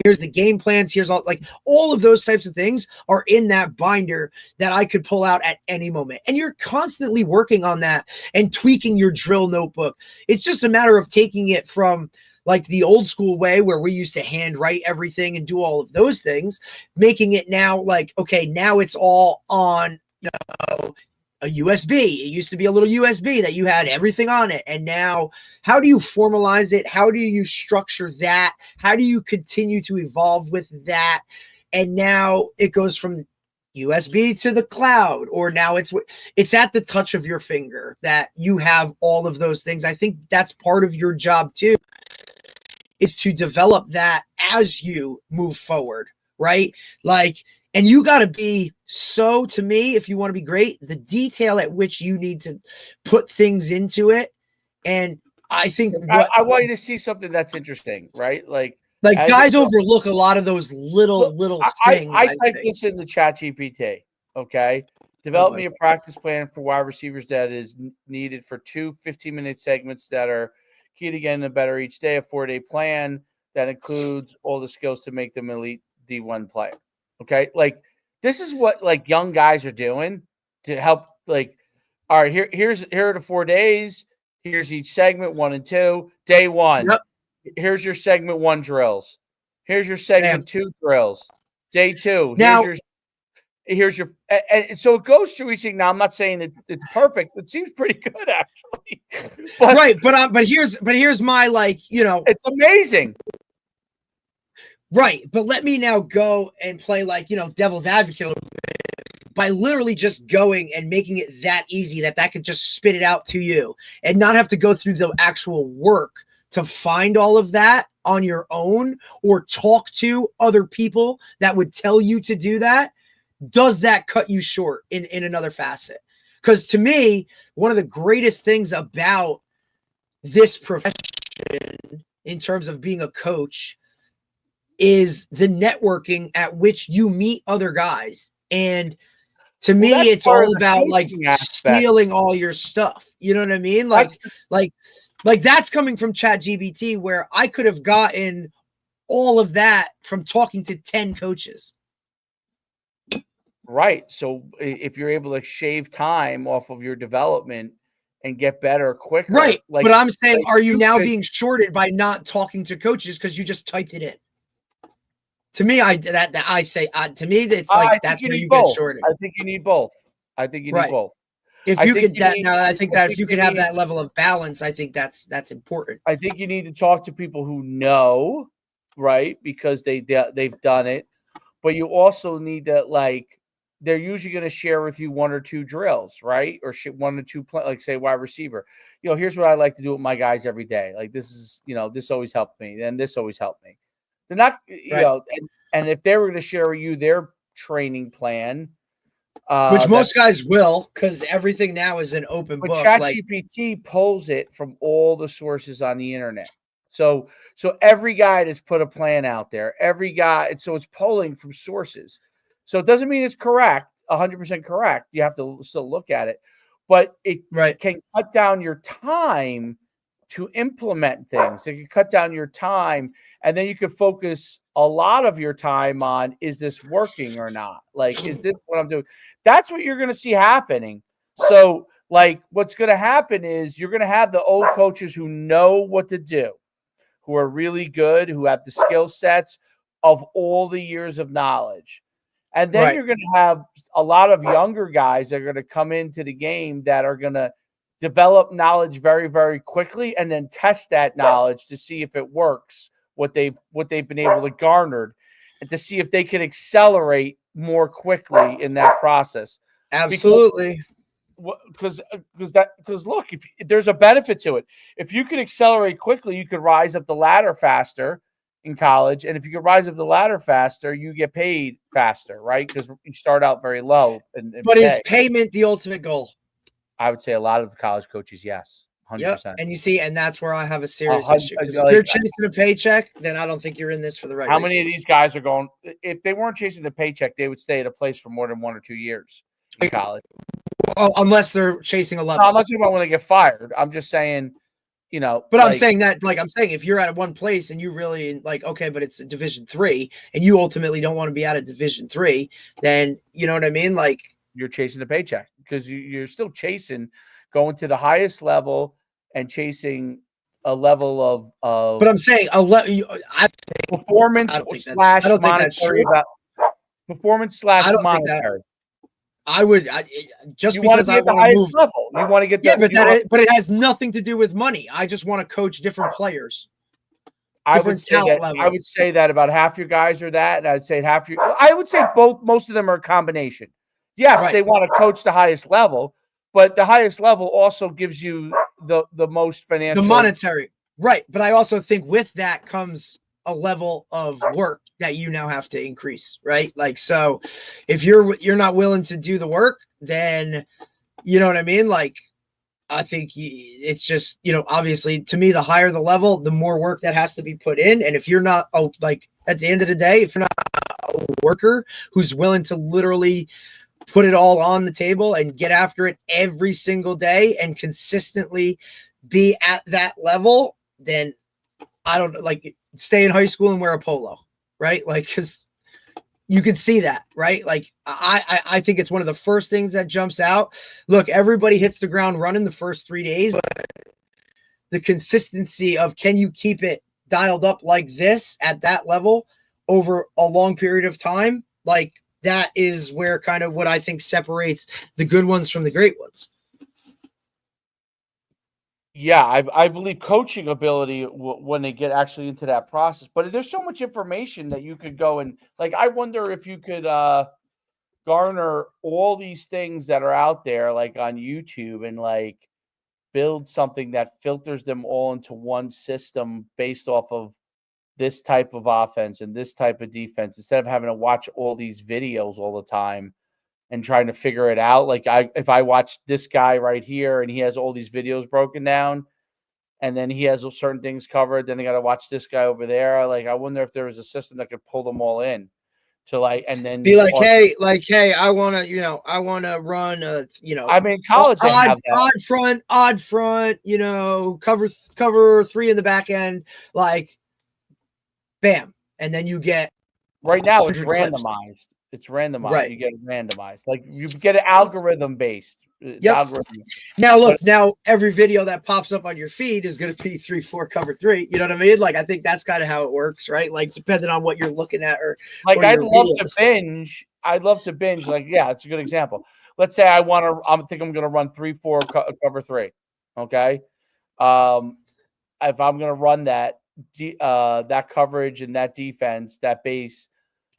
Here's the game plans. Here's all of those types of things are in that binder that I could pull out at any moment. And you're constantly working on that and tweaking your drill notebook. It's just a matter of taking it from like the old school way where we used to handwrite everything and do all of those things, making it now like, okay, now it's all on, a USB. It used to be a little USB that you had everything on it. And now how do you formalize it? How do you structure that? How do you continue to evolve with that? And now it goes from USB to the cloud, or now it's at the touch of your finger that you have all of those things. I think that's part of your job too, is to develop that as you move forward, right? Like, and you got to be to me, if you want to be great, the detail at which you need to put things into it. And I think I want you to see something that's interesting, right? Like guys overlook a lot of those little things. I typed this in the ChatGPT. Okay. Develop me a practice plan for wide receivers that is needed for 2 15-minute segments that are key to getting better each day, a 4-day plan that includes all the skills to make them elite D1 player. Okay. Like, this is what like young guys are doing to help. Like, all right, here are the 4 days. Here's each segment, 1 and 2. Day 1. Yep. Here's your segment 1 drills. Here's your segment 2 drills. Day 2. Now, here's your and so it goes through each thing. Now, I'm not saying that it's perfect. It seems pretty good actually. But here's my, like, it's amazing. Right. But let me now go and play like, devil's advocate a little bit by literally just going and making it that easy that could just spit it out to you and not have to go through the actual work to find all of that on your own or talk to other people that would tell you to do that. Does that cut you short in another facet? Because to me, one of the greatest things about this profession in terms of being a coach is the networking at which you meet other guys. And to me, it's all about like stealing all your stuff. You know what I mean? Like that's coming from ChatGPT, where I could have gotten all of that from talking to 10 coaches. Right. So if you're able to shave time off of your development and get better quicker. Right. But I'm saying, are you now being shorted by not talking to coaches because you just typed it in? To me, to me, it's like that's where you get shorted. I think you need both. I think you need both. If you could, I think that if you could have that level of balance, I think that's important. I think you need to talk to people who know, right? Because they've done it. But you also need to, like, they're usually going to share with you 1 or 2 drills, right? Or 1 or 2, like say wide receiver. Here's what I like to do with my guys every day. Like, this is, this always helped me, and this always helped me. They're not, and if they were going to share with you their training plan, which most guys will, because everything now is an open book. ChatGPT pulls it from all the sources on the internet. So every guy has put a plan out there. Every guy, so it's pulling from sources. So it doesn't mean it's correct, 100% correct. You have to still look at it, but it can cut down your time to implement things. It can cut down your time, and then you could focus a lot of your time on, is this working or not? Like, is this what I'm doing? That's what you're going to see happening. So, like, what's going to happen is you're going to have the old coaches who know what to do, who are really good, who have the skill sets of all the years of knowledge. And then you're going to have a lot of younger guys that are going to come into the game that are going to develop knowledge very, very quickly, and then test that knowledge to see if it works, what they've been able to garner, and to see if they can accelerate more quickly in that process. Absolutely. Because look, if there's a benefit to it, if you can accelerate quickly, you could rise up the ladder faster in college, and if you can rise up the ladder faster, you get paid faster, right? Because you start out very low. But is payment the ultimate goal? I would say a lot of the college coaches, yes, 100%. Yep. And you see, and that's where I have a serious issue. If you're chasing a paycheck, then I don't think you're in this for the right. How many of these guys are going? If they weren't chasing the paycheck, they would stay at a place for more than 1 or 2 years in college. Well, unless they're chasing a level. No, I'm not talking about when they get fired. I'm just saying, but I'm saying that, I'm saying if you're at one place and you really okay, but it's a Division III, and you ultimately don't want to be out of Division III, then you know what I mean? You're chasing the paycheck because you're still chasing going to the highest level and chasing a level of. But I'm saying performance slash monetary. Performance slash monetary. I would just you because I want to move level. You want to get but it has nothing to do with money. I just want to coach different players. I would say that about half your guys are that, and I would say most of them are a combination. Yes, right. They want to coach the highest level, but the highest level also gives you the most financial, the monetary, right? But I also think with that comes a level of work that you now have to increase, right? So if you're not willing to do the work, then you know what I mean? I think it's just, obviously to me, the higher the level, the more work that has to be put in. And if you're not at the end of the day, if you're not a worker who's willing to literally put it all on the table and get after it every single day and consistently be at that level, then I don't stay in high school and wear a polo, right? Because you can see that, right? I think it's one of the first things that jumps out. Look, everybody hits the ground running the first 3 days, but the consistency of can you keep it dialed up like this at that level over a long period of time? That is where kind of what I think separates the good ones from the great ones. Yeah, I believe coaching ability when they get actually into that process. But there's so much information that you could go and I wonder if you could garner all these things that are out there on YouTube and build something that filters them all into one system based off of this type of offense and this type of defense, instead of having to watch all these videos all the time and trying to figure it out. If I watch this guy right here and he has all these videos broken down and then he has certain things covered, then I got to watch this guy over there. I wonder if there was a system that could pull them all in to and then be hey, I want to run I mean, college odd front, cover 3 in the back end, bam. And then you get right now it's randomized. Clips. It's randomized. Right. You get it randomized. You get it algorithm based. Algorithm. Now look, now every video that pops up on your feed is going to be 3-4 cover 3. You know what I mean? I think that's kind of how it works, right? Depending on what you're looking at or I'd love to binge. Yeah, it's a good example. Let's say I think I'm going to run 3-4 cover 3. Okay. If I'm going to run that coverage and that defense, that base,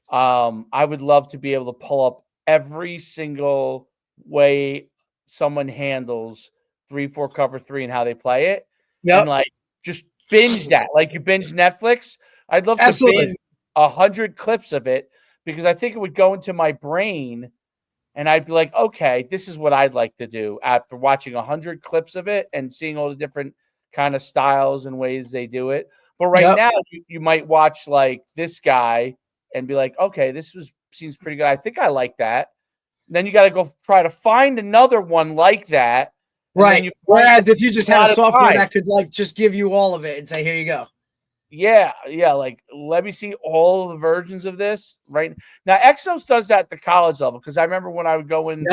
I would love to be able to pull up every single way someone handles 3-4 cover 3 and how they play it. Yeah. And just binge that. You binge Netflix. I'd love to binge 100 clips of it because I think it would go into my brain and I'd be like, okay, this is what I'd like to do after watching 100 clips of it and seeing all the different kind of styles and ways they do it. But right now you might watch this guy and be like, okay, seems pretty good. I think I like that. Then you got to go try to find another one like that. Right. Whereas if you just had a software that could just give you all of it and say, here you go. Yeah. Yeah. Let me see all the versions of this right now. Exos does that at the college level. Cause I remember when I would go in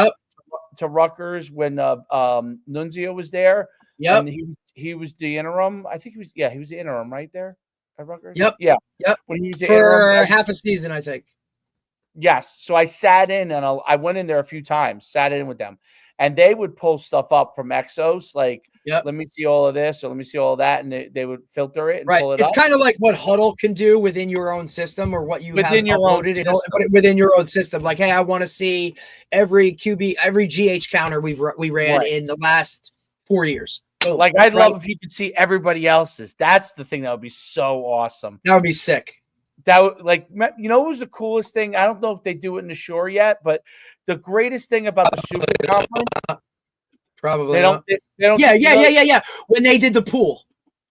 to Rutgers when Nunzio was there. Yep. And he was the interim. I think he was the interim right there at Rutgers. Yep. Yeah. Yep. When he was the for interim, half a season, I think. Yes. So I sat in and I went in there a few times, sat in with them. and they would pull stuff up from Exos, like, Yep. let me see all of this or let me see all of that, and they would filter it and Right. pull it It's up. kind of like what Huddle can do within your own system, or what you Within have your own uploaded system. within your own system. Like, hey, I want to see every QB, every GH counter we ran Right. in the last 4 years. Boom. Like, I'd Right? love if you could see everybody else's. That's the thing that would be so awesome. That would be sick. That would, like, you know, what was the coolest thing? I don't know if they do it in the Shore yet, but the greatest thing about the Super Conference, Probably they don't. not. They don't. Yeah, you know, yeah. When they did the pool,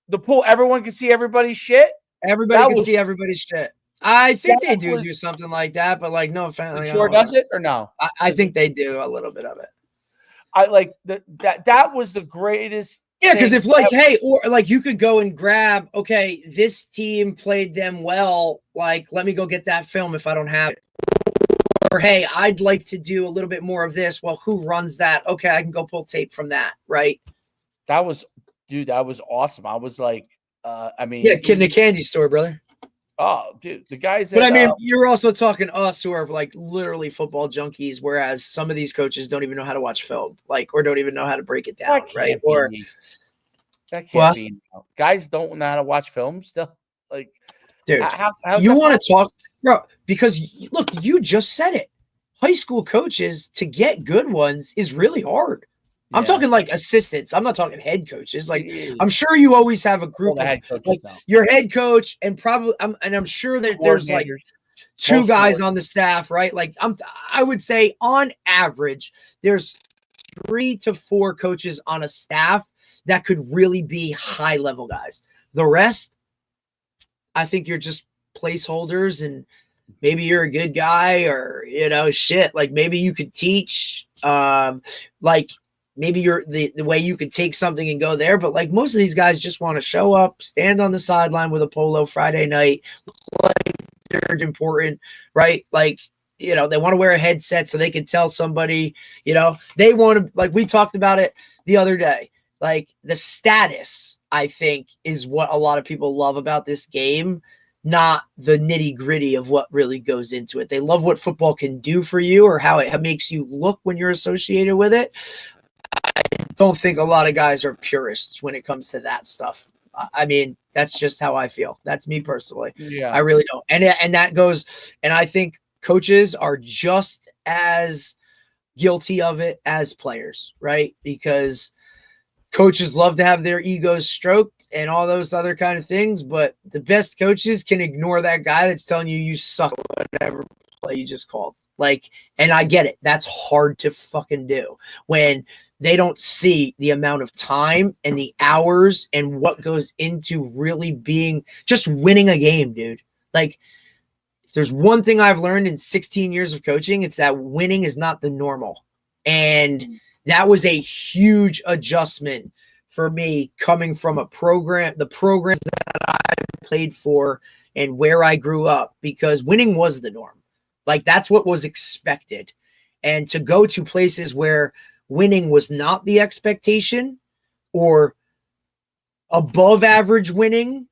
The pool, everyone can see everybody's shit. everybody That could was- see everybody's shit. I think That they do was- something like that, but like, no offense. The Like, Shore does it or no? I think they do a little bit of it. I like that was the greatest. Yeah, because thing if like, ever. hey, or like you could go and grab, okay, this team played them well. Like, let me go get that film if I don't have it. Or hey, I'd like to do a little bit more of this. Well, who runs that? Okay, I can go pull tape from that, right? That was, dude, that was awesome. I was like, I mean, Yeah, kid in a candy store, brother. Oh, dude, the guys. But I that, mean, you're also talking us who are like literally football junkies, whereas some of these coaches don't even know how to watch film, like, or don't even know how to break it down, that right? can't Or be. That can't What? be. Guys don't know how to watch film still. Like, dude, how's you that want to possible? talk, bro? Because look, you just said it. High school coaches to get good ones is really hard. I'm Yeah. talking like assistants. I'm not talking head coaches. Like, Yeah. I'm sure you always have a All group the of head coaches like know. your head coach, and probably I'm sure that there's like Coordinators. two Most guys coordinators. on the staff, right? Like I would say on average, there's 3 to 4 coaches on a staff that could really be high level guys. The rest, I think you're just placeholders, and maybe you're a good guy, or shit. Like maybe you could teach, like maybe you're the way you could take something and go there. But like most of these guys just want to show up, stand on the sideline with a polo Friday night, like they're important, right? Like, they want to wear a headset so they can tell somebody, they want to, like we talked about it the other day, like the status, I think, is what a lot of people love about this game, not the nitty gritty of what really goes into it. They love what football can do for you or how it makes you look when you're associated with it. I don't think a lot of guys are purists when it comes to that stuff. I mean, that's just how I feel. That's me personally. Yeah. I really don't. And that goes, and I think coaches are just as guilty of it as players, right? Because coaches love to have their egos stroked and all those other kind of things, but the best coaches can ignore that guy that's telling you suck at whatever play you just called. Like, and I get it. That's hard to fucking do when they don't see the amount of time and the hours and what goes into really just winning a game, dude. Like, if there's one thing I've learned in 16 years of coaching, it's that winning is not the normal. And that was a huge adjustment for me coming from the programs that I played for and where I grew up, because winning was the norm. Like, that's what was expected. And to go to places where winning was not the expectation, or above average winning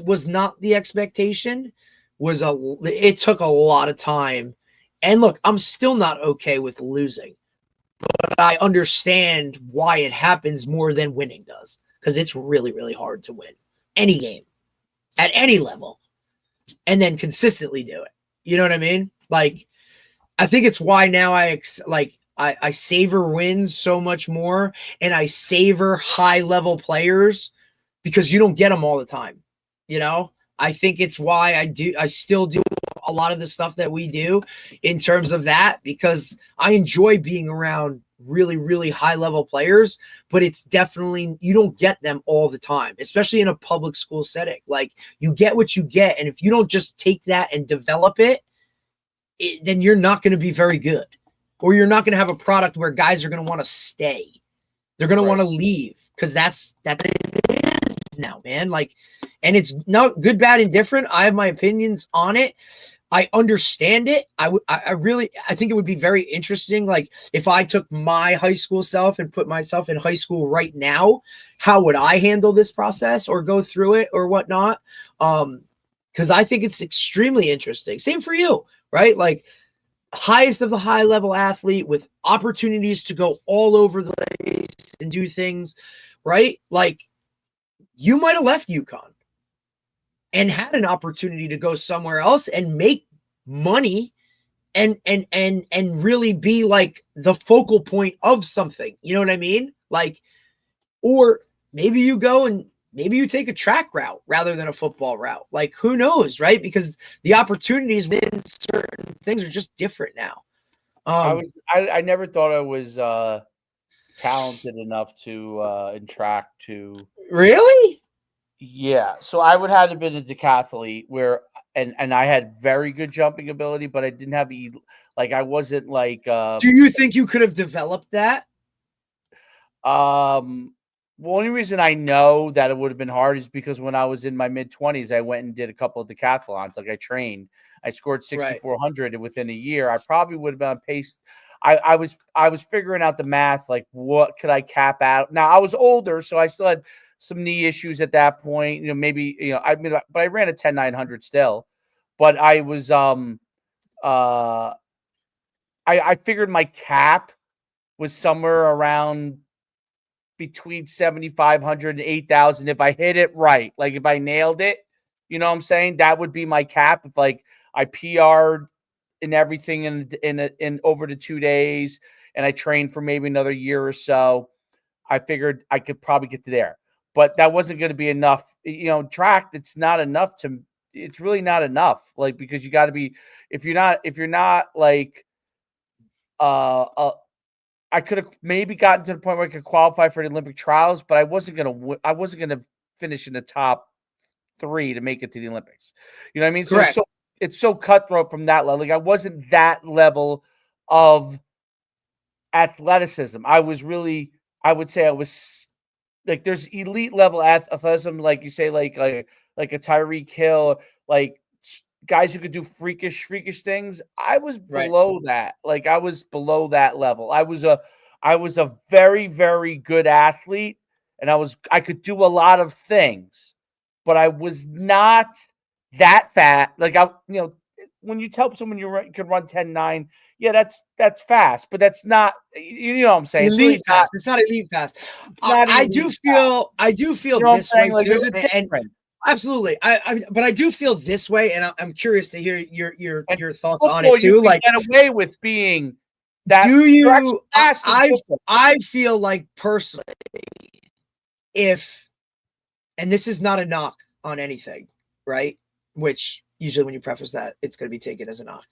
was not the expectation, it took a lot of time. And look, I'm still not okay with losing, but I understand why it happens more than winning does, because it's really, really hard to win any game at any level and then consistently do it. You know what I mean? Like, I think it's why now I savor wins so much more, and I savor high level players, because you don't get them all the time. I think it's why I still do a lot of the stuff that we do in terms of that, because I enjoy being around really, really high level players, but it's definitely, you don't get them all the time, especially in a public school setting. Like, you get what you get. And if you don't just take that and develop it, then you're not going to be very good, or you're not going to have a product where guys are going to want to stay. They're going to want to leave, because that it is now, man. Like, and it's not good, bad, and different. I have my opinions on it. I understand it. I think it would be very interesting. Like, if I took my high school self and put myself in high school right now, how would I handle this process or go through it or whatnot? Because I think it's extremely interesting. Same for you, right? Like, highest of the high level athlete with opportunities to go all over the place and do things, right? Like you might have left UConn and had an opportunity to go somewhere else and make money and really be like the focal point of something. You know what I mean? Like, or maybe you go and maybe you take a track route rather than a football route. Like, who knows, right? Because the opportunities within certain things are just different now. I never thought I was talented enough to in track to really. Yeah, so I would have been a decathlete where and I had very good jumping ability, but I didn't have like I wasn't like Do you think you could have developed that? the only reason I know that it would have been hard is because when I was in my mid-20s, I went and did a couple of decathlons. Like I trained, I scored 6,400, and within a year, I probably would have been on pace. I was figuring out the math, like what could I cap out. Now I was older, so I still had some knee issues at that point. You know, maybe I mean, but I ran a 10,900 still. But I was I figured my cap was somewhere around between 7,500 and 8,000 if I hit it right. Like if I nailed it, you know what I'm saying? That would be my cap. If like I PR'd and everything in over the 2 days and I trained for maybe another year or so, I figured I could probably get to there. But that wasn't going to be enough. You know, track, it's really not enough. Like, because you got to be, if you're not like, I could have maybe gotten to the point where I could qualify for the Olympic trials, but I wasn't gonna finish in the top 3 to make it to the Olympics. You know what I mean? Correct. So it's so cutthroat from that level. Like I wasn't that level of athleticism. I would say I was like there's elite level athleticism, like you say, like a Tyreek Hill, like guys who could do freakish things. I was below that. Like I was below that level. I was a very, very good athlete, and I could do a lot of things, but I was not that fat. Like when you tell someone you can run 10.9, yeah, that's fast, but that's not, you know what I'm saying? Elite it's really fast. It's not elite fast. I do feel you know this way like, too, there's a difference. Absolutely. But I do feel this way, and I'm curious to hear your thoughts on Football, it too. you Like, get away with being that. do You're actually you? fast in football. I feel like personally, and this is not a knock on anything, right? Which usually when you preface that, it's going to be taken as a knock.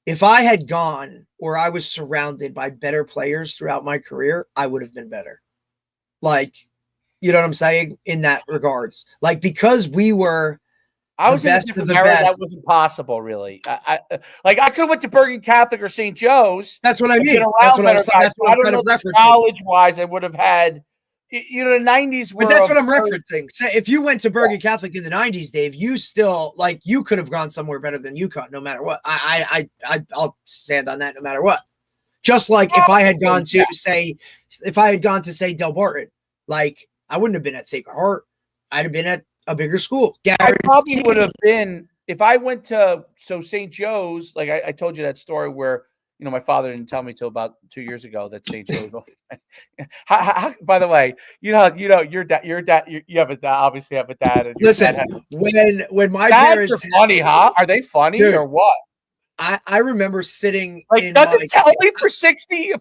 If I had gone or I was surrounded by better players throughout my career, I would have been better. Like, you know what I'm saying in that regards? Like, because we were I was in a different era. That wasn't possible, really. I could have went to Bergen Catholic or St. Joe's. That's what I mean. That's what I'm kind of referencing. Knowledge-wise, I would have had. You know, the 90s were. But that's what I'm referencing. So if you went to Bergen Catholic in the 90s, Dave, you still you could have gone somewhere better than UConn, no matter what. I'll stand on that no matter what. Just like if I had gone to say Del Barton, like I wouldn't have been at Sacred Heart. I'd have been at a bigger school. I probably would have been if I went to St. Joe's. Like I told you that story where my father didn't tell me till about 2 years ago that St. Joe's. By the way, your dad, you have a dad, obviously have a dad. And listen, dad when my dads parents are funny, huh? Are they funny or what? I remember sitting like doesn't tell me for 60.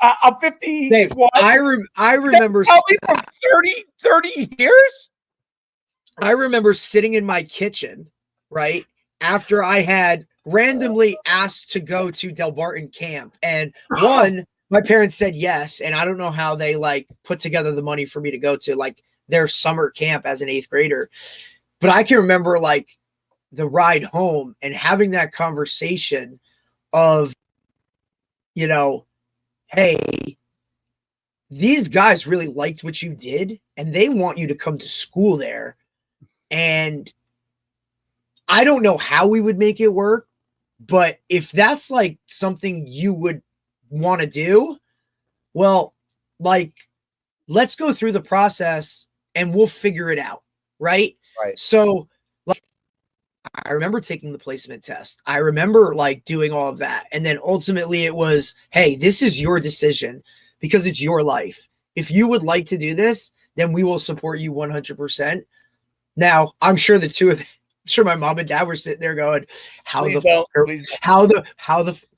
I'm 50. Dave, I remember tell me for 30 years. I remember sitting in my kitchen, right after I had randomly asked to go to Del Barton camp, and my parents said yes, and I don't know how they put together the money for me to go to their summer camp as an 8th grader, but I can remember the ride home and having that conversation of, hey, these guys really liked what you did and they want you to come to school there. And I don't know how we would make it work, but if that's something you would want to do, well, let's go through the process and we'll figure it out. Right. Right. So I remember taking the placement test. I remember like doing all of that. And then ultimately it was, hey, this is your decision because it's your life. If you would like to do this, then we will support you 100%. Now, I'm sure the two of them, I'm sure my mom and dad were sitting there going, how the fuck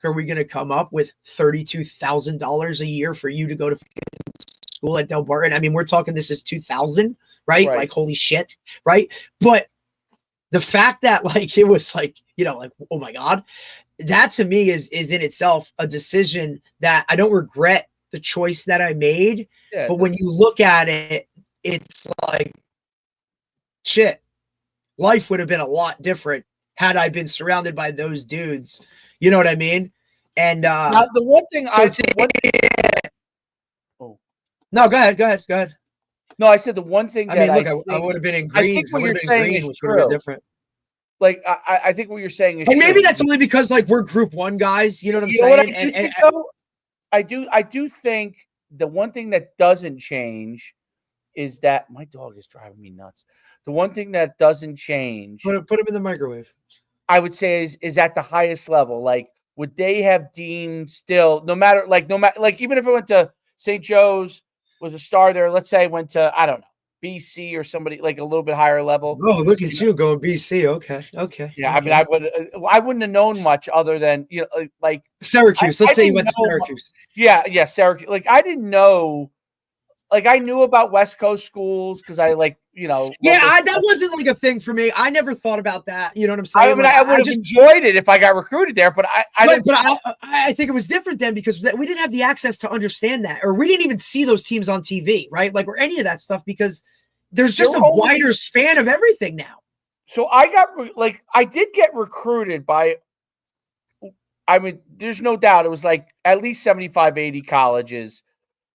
are we going to come up with $32,000 a year for you to go to school at Del Barton? I mean, we're talking, this is 2000, right? Like, holy shit. Right. But the fact that like, it was like, you know, like, oh my God, that to me is in itself a decision that I don't regret the choice that I made. Yeah, but when you look at it, it's like, shit, life would have been a lot different had I been surrounded by those dudes. You know what I mean? And now, the one thing no, go ahead. No, I said the one thing that I would have been in green. I think what you're saying is true. Different. Like I think what you're saying is and maybe true. That's only because like we're Group 1 guys. You know what I'm saying? I do think the one thing that doesn't change is that my dog is driving me nuts. The one thing that doesn't change, put him in the microwave, I would say is at the highest level. Like, would they have deemed still, no matter even if it went to St. Joe's, was a star there, let's say went to, I don't know, BC or somebody like a little bit higher level. Oh, look at you going BC. Okay. Yeah, okay. I mean, I wouldn't have known much other than, you know, like Syracuse. Let's say you went to Syracuse. Yeah, Syracuse. Like, I didn't know. Like, I knew about West Coast schools because I that wasn't like a thing for me. I never thought about that. You know what I'm saying? I mean, I would have enjoyed it if I got recruited there, but I think it was different then because we didn't have the access to understand that, or we didn't even see those teams on TV, right? Like, or any of that stuff, because there's just a wider span of everything now. So I did get recruited by, I mean, there's no doubt it was like at least 75, 80 colleges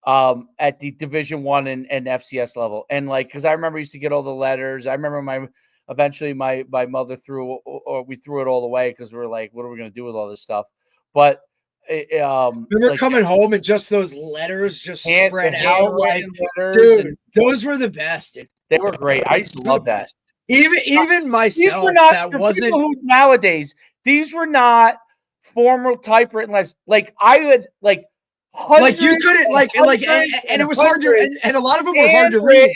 at the Division I and FCS level. And like, because I remember I used to get all the letters. I remember eventually my mother we threw it all away because we were like, what are we going to do with all this stuff? But remember coming home and just those letters just spread out like, dude, those were the best. Dude. They were great. I used to love that. Even myself, these were not, that wasn't nowadays. These were not formal typewritten letters. Like, I would like you couldn't and it was hard to and a lot of them were hard to read.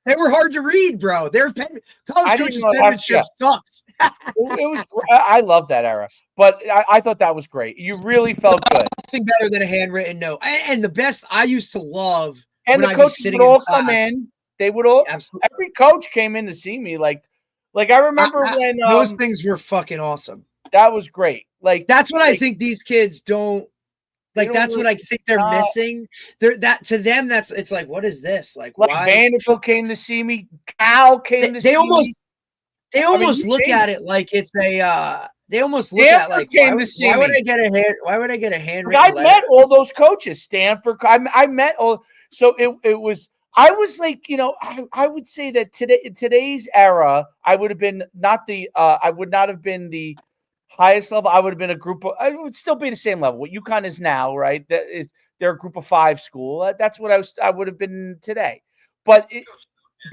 They were hard to read, bro. College coaches' penmanship sucks. It was. I love that era, but I thought that was great. You really felt good. Nothing better than a handwritten note. And the best I used to love. And the coaches would all come in. They would all. Absolutely. Every coach came in to see me. Like I remember when those things were fucking awesome. That was great. Like, that's what I think these kids don't. Like, that's what I think they're missing. To them, it's like, what is this? Like why? Vanderbilt came to see me. Cal came to see me. They almost look at it like it's a. They almost look at like, why would I get a handwritten letter? I met all those coaches. Stanford. I met all. So it was. I was like, you know, I would say that today's era, I would have been I would not have been the highest level. I would have been I would still be the same level. What UConn is now, right? They're a Group of 5 school. That's what I would have been today. But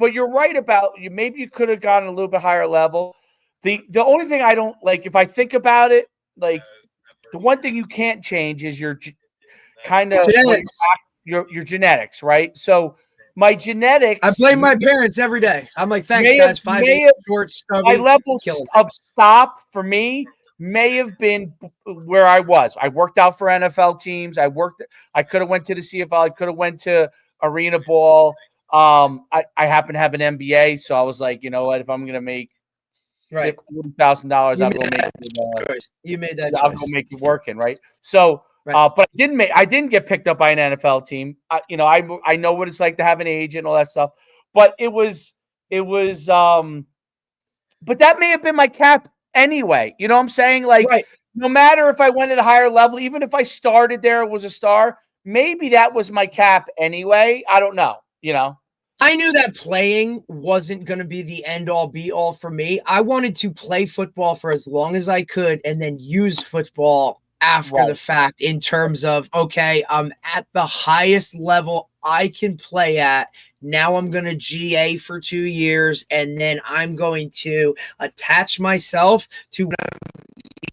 you're right about maybe you could have gone a little bit higher level. The only thing I don't like, if I think about it, like the one thing you can't change is your kind of your genetics, right? So my genetics. I blame my parents every day. I'm like, thanks, guys. 5'8", short, stubby. My level of stop for me may have been where I was. I worked out for NFL teams. I could have went to the CFL. I could have went to arena ball. I happen to have an MBA, so I was like, you know what? If I'm going to make $40,000, I'm going to make it. You made that. I'm going to make it working, right? So. Right. But I didn't get picked up by an NFL team. I know what it's like to have an agent and all that stuff. But it was but that may have been my cap anyway. You know what I'm saying? Like, no matter if I went at a higher level, even if I started there, was a star, maybe that was my cap anyway. I don't know. You know, I knew that playing wasn't going to be the end all be all for me. I wanted to play football for as long as I could and then use football after the fact, in terms of, okay, I'm at the highest level I can play at. Now I'm going to GA for 2 years, and then I'm going to attach myself to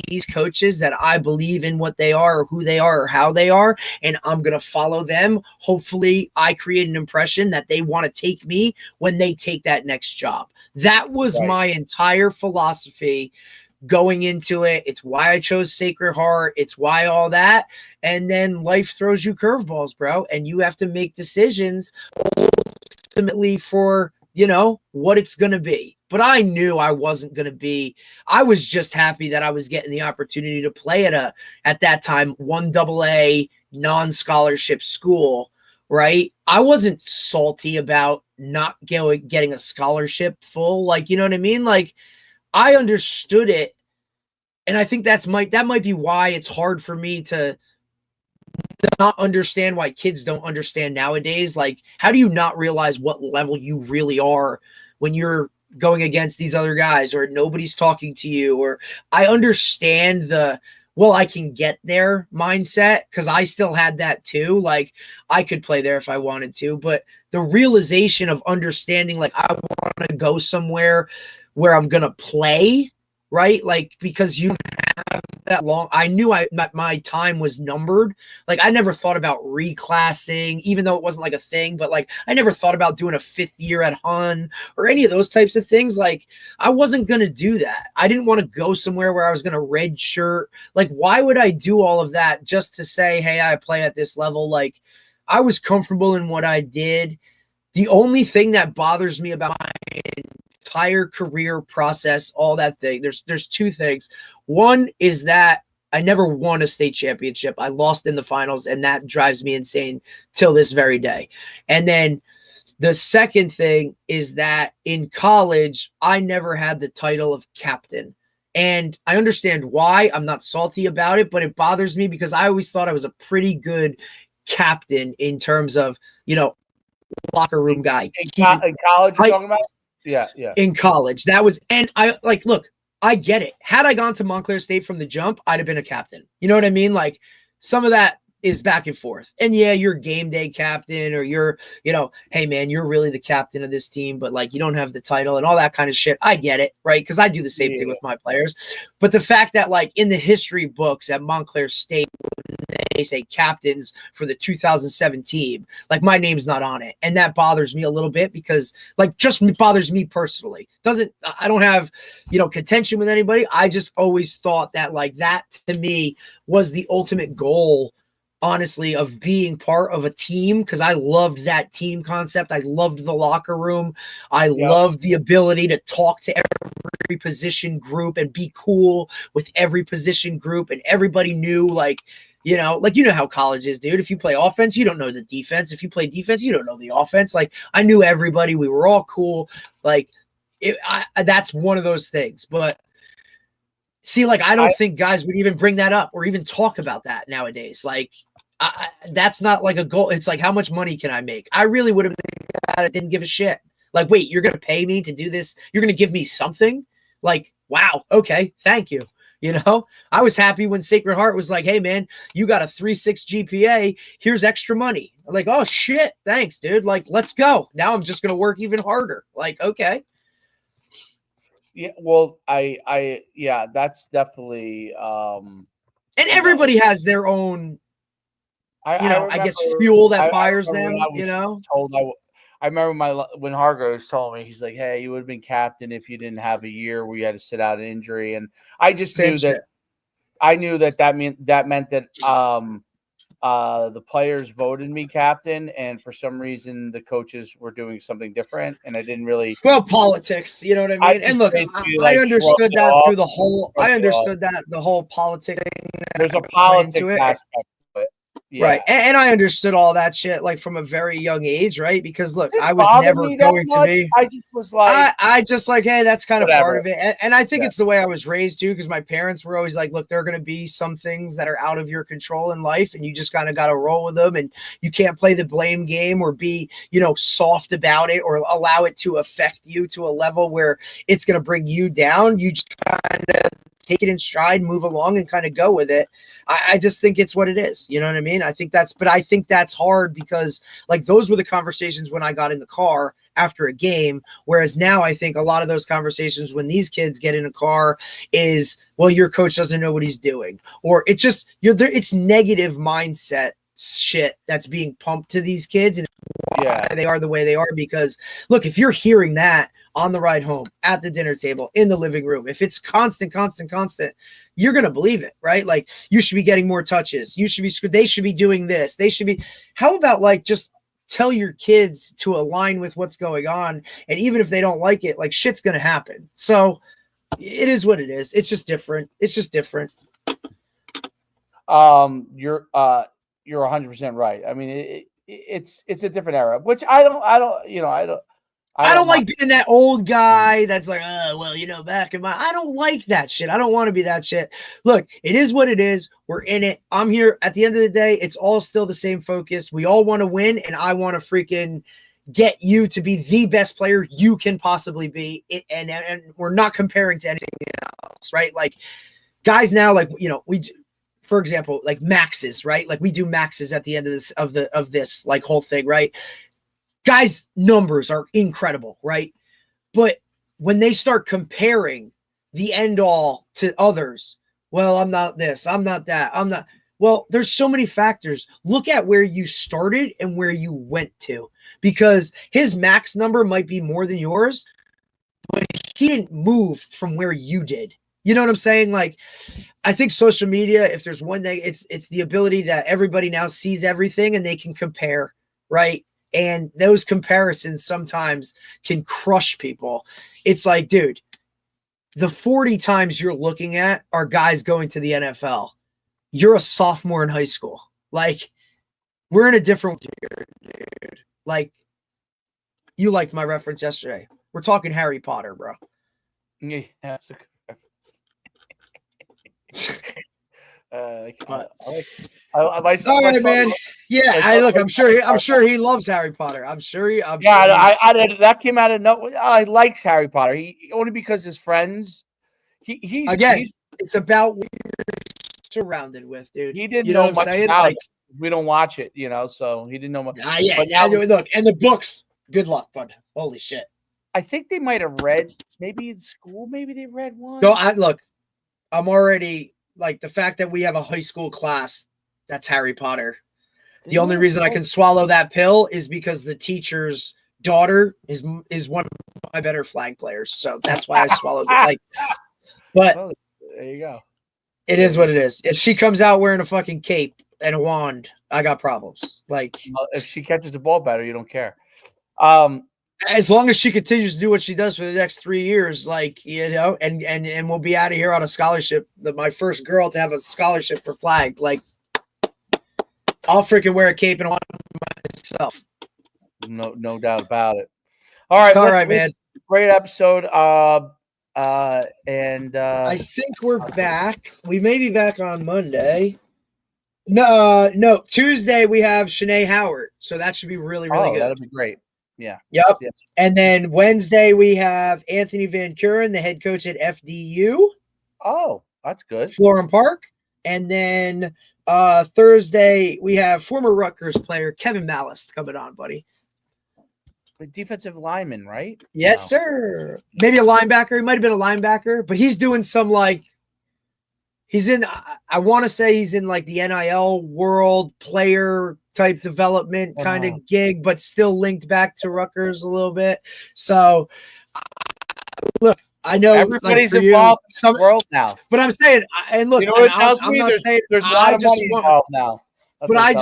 these coaches that I believe in what they are or who they are or how they are, and I'm going to follow them. Hopefully I create an impression that they want to take me when they take that next job. That was my entire philosophy going into it. It's why I chose Sacred Heart. It's why all that. And then life throws you curveballs, bro, and you have to make decisions ultimately for, you know, what it's going to be. But I knew I wasn't going to be. I was just happy that I was getting the opportunity to play at that time, 1AA non-scholarship school, right? I wasn't salty about not getting a scholarship full. Like, you know what I mean? Like, I understood it. And I think that might be why it's hard for me to not understand why kids don't understand nowadays. Like, how do you not realize what level you really are when you're going against these other guys or nobody's talking to you? Or I understand well, I can get there mindset, because I still had that too. Like, I could play there if I wanted to, but the realization of understanding, like, I want to go somewhere where I'm going to play, right? Like, because you have that long, I knew my time was numbered. Like, I never thought about reclassing, even though it wasn't like a thing, but like, I never thought about doing a 5th year at Hun or any of those types of things. Like, I wasn't going to do that. I didn't want to go somewhere where I was going to red shirt. Like, why would I do all of that just to say, hey, I play at this level? Like, I was comfortable in what I did. The only thing that bothers me about my entire career process, all that thing, there's 2 things. One is that I never won a state championship. I lost in the finals, and that drives me insane till this very day. And then the second thing is that in college, I never had the title of captain. And I understand why. I'm not salty about it, but it bothers me because I always thought I was a pretty good captain in terms of, you know, locker room guy. In college, you're talking about? Yeah. In college, that was, and I like, look, I get it. Had I gone to Montclair State from the jump, I'd have been a captain. You know what I mean? Like, some of that is back and forth. And yeah, you're game day captain, or you're, you know, hey man, you're really the captain of this team, but like, you don't have the title and all that kind of shit. I get it, right? Because I do the same thing with my players. But the fact that, like, in the history books at Montclair State, they say captains for the 2007 team, like, my name's not on it. And that bothers me a little bit because, like, just bothers me personally. I don't have, you know, contention with anybody. I just always thought that, like, that to me was the ultimate goal, honestly, of being part of a team, because I loved that team concept. I loved the locker room. I loved the ability to talk to every position group and be cool with every position group. And everybody knew, like, you know how college is, dude. If you play offense, you don't know the defense. If you play defense, you don't know the offense. Like, I knew everybody. We were all cool. Like, that's one of those things. But see, like, I don't think guys would even bring that up or even talk about that nowadays. Like, that's not like a goal. It's like, how much money can I make? I really would have didn't give a shit. Like, wait, you're going to pay me to do this? You're going to give me something? Like, wow. Okay. Thank you. You know, I was happy when Sacred Heart was like, hey man, you got a 3.6 GPA. Here's extra money. I'm like, oh shit. Thanks, dude. Like, let's go. Now I'm just going to work even harder. Like, okay. Yeah. Well, yeah, that's definitely, and everybody has their own, I guess, fuel that fires them, you know? I remember when Hargroves told me, he's like, hey, you would have been captain if you didn't have a year where you had to sit out an injury. And I just knew that meant that the players voted me captain, and for some reason the coaches were doing something different, and I didn't really. Well, politics, you know what I mean? And look, I understood that through the whole. I understood that the whole politics. There's a politics aspect. Yeah. Right. And I understood all that shit, like, from a very young age, right? Because look, I was never going to be. I just was like, I just like, hey, that's kind of part of it. And I think it's the way I was raised too, because my parents were always like, look, there are going to be some things that are out of your control in life, and you just kind of got to roll with them, and you can't play the blame game or be, soft about it or allow it to affect you to a level where it's going to bring you down. You just kind of take it in stride, move along, and kind of go with it. I just think it's what it is. You know what I mean? I think that's hard because like those were the conversations when I got in the car after a game. Whereas now I think a lot of those conversations when these kids get in a car is, well, your coach doesn't know what he's doing, or it's just it's negative mindset shit that's being pumped to these kids, and why they are the way they are. Because look, if you're hearing that on the ride home, at the dinner table, in the living room, if it's constant, you're going to believe it, right? Like, you should be getting more touches. You should be, they should be doing this. They should be, how about like, just tell your kids to align with what's going on. And even if they don't like it, like shit's going to happen. So it is what it is. It's just different. It's just different. You're 100% right. I mean, it's a different era, which I don't like being that old guy that's like, oh, well, you know, back in my, I don't like that shit. I don't want to be that shit. Look, it is what it is. We're in it. I'm here. At the end of the day, it's all still the same focus. We all want to win, and I want to freaking get you to be the best player you can possibly be. And we're not comparing to anything else, right? Like guys now, like, you know, for example, like maxes, right? Like we do maxes at the end of this like whole thing, right? Guys' numbers are incredible, right? But when they start comparing the end all to others, well, I'm not this, I'm not that, I'm not. Well, there's so many factors. Look at where you started and where you went to, because his max number might be more than yours, but he didn't move from where you did. You know what I'm saying? Like, I think social media, if there's one thing, it's the ability that everybody now sees everything and they can compare, right? And those comparisons sometimes can crush people. It's like, dude, the 40 times you're looking at are guys going to the NFL. You're a sophomore in high school. Like, we're in a different year, dude. Like, you liked my reference yesterday. We're talking Harry Potter, bro. Yeah, that's a good reference. All right, man. Yeah, I'm sure he loves Harry Potter. I'm sure that came out of nowhere. He likes Harry Potter. He only because his friends. He's it's about what you're surrounded with, dude. He didn't know much about it. We don't watch it, you know, so he didn't know much. Look, and the books. Good luck, bud. Holy shit. I think they might have read, maybe in school, maybe they read one. No, I'm already like the fact that we have a high school class that's Harry Potter. The only reason I can swallow that pill is because the teacher's daughter is one of my better flag players. So that's why I swallowed it. Like, but there you go. It is what it is. If she comes out wearing a fucking cape and a wand, I got problems. Like, if she catches the ball better, you don't care. As long as she continues to do what she does for the next 3 years, like, you know, and we'll be out of here on a scholarship. My first girl to have a scholarship for flag. Like, I'll freaking wear a cape and a wand myself. No doubt about it. All right, man. Great episode. And I think we're back. We may be back on Monday. No, Tuesday we have Shanae Howard, so that should be really good. That'll be great. Yeah. Yep. Yes. And then Wednesday we have Anthony Van Kuren, the head coach at FDU. Oh, that's good. Florham Park. And then Thursday we have former Rutgers player Kevin Mallist coming on, buddy. The defensive lineman, right? Yes, sir. Maybe a linebacker. He might have been a linebacker, but he's doing some like I want to say he's in like the NIL world player type development kind of gig, but still linked back to Rutgers a little bit. So look, I know everybody's involved in the world now, but I'm saying, and look, you know what it tells me? There's a lot of money involved now. But I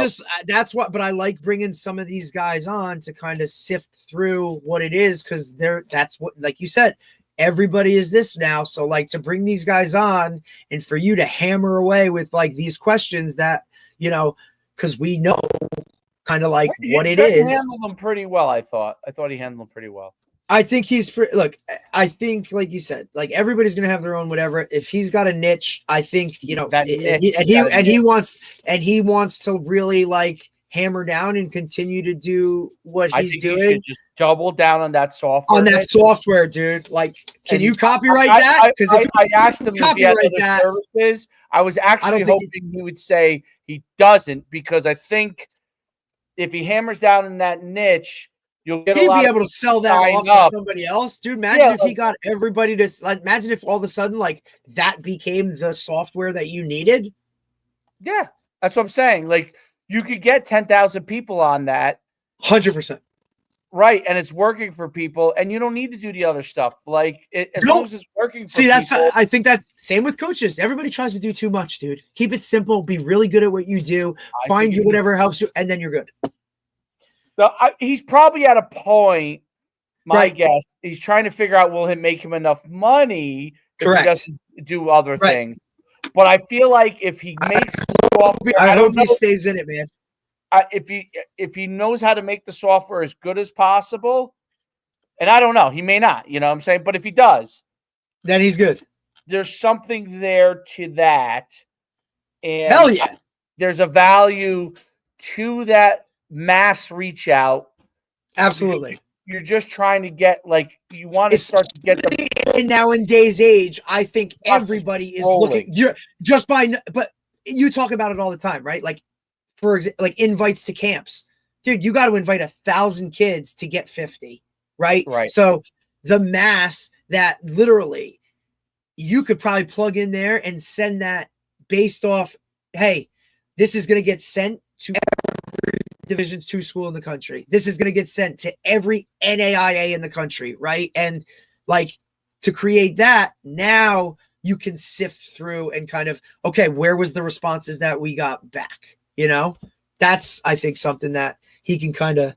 like bringing some of these guys on to kind of sift through what it is, because that's what, like you said, everybody is this now. So like to bring these guys on and for you to hammer away with like these questions that, you know, because we know kind of like what it is. He handled them pretty well, I thought he handled them pretty well. I think I think, like you said, like everybody's gonna have their own whatever. If he's got a niche, I think, you know, he wants to really like hammer down and continue to do what I he's think you doing should just double down on that software. on that software, dude. Like, can And you copyright that? Because I asked him if he had copyright other that, services. I was actually think hoping he would say he doesn't, because I think if he hammers down in that niche, you'll get a he'd lot be of able to sell that sign off up. to somebody else, dude. Imagine Yeah, if he got everybody to like. Imagine if all of a sudden like that became the software that you needed. Yeah, that's what I'm saying. Like, you could get 10,000 people on that. 100%. Right, and it's working for people, and you don't need to do the other stuff. Like, as long as it's working for See, people. I think that's same with coaches. Everybody tries to do too much, dude. Keep it simple. Be really good at what you do. Find you whatever helps you, and then you're good. He's probably at a point, my Right. guess, he's trying to figure out, will it make him enough money if Correct. he doesn't do other Right. things. But I feel like if he makes the software, I hope he stays in it, man. If he knows how to make the software as good as possible, and I don't know, he may not, you know what I'm saying? But if he does, then he's good. There's something there to that. And hell yeah. There's a value to that mass reach out. Absolutely. You're just trying to get, like, you want to start to get the in nowadays age. I think everybody is looking. You're just by, but you talk about it all the time, right? Like, for example, like invites to camps, dude. You got to invite 1,000 kids to get 50, right? Right. So the mass that literally you could probably plug in there and send that based off. Hey, this is going to get sent to every Division II school in the country. This is going to get sent to every NAIA in the country, right? And like, to create that, now you can sift through and kind of, okay, where was the responses that we got back? You know, that's, I think, something that he can kind of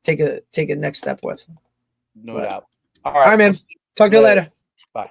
take a next step with. No doubt. All right, man. Talk to you later. Bye.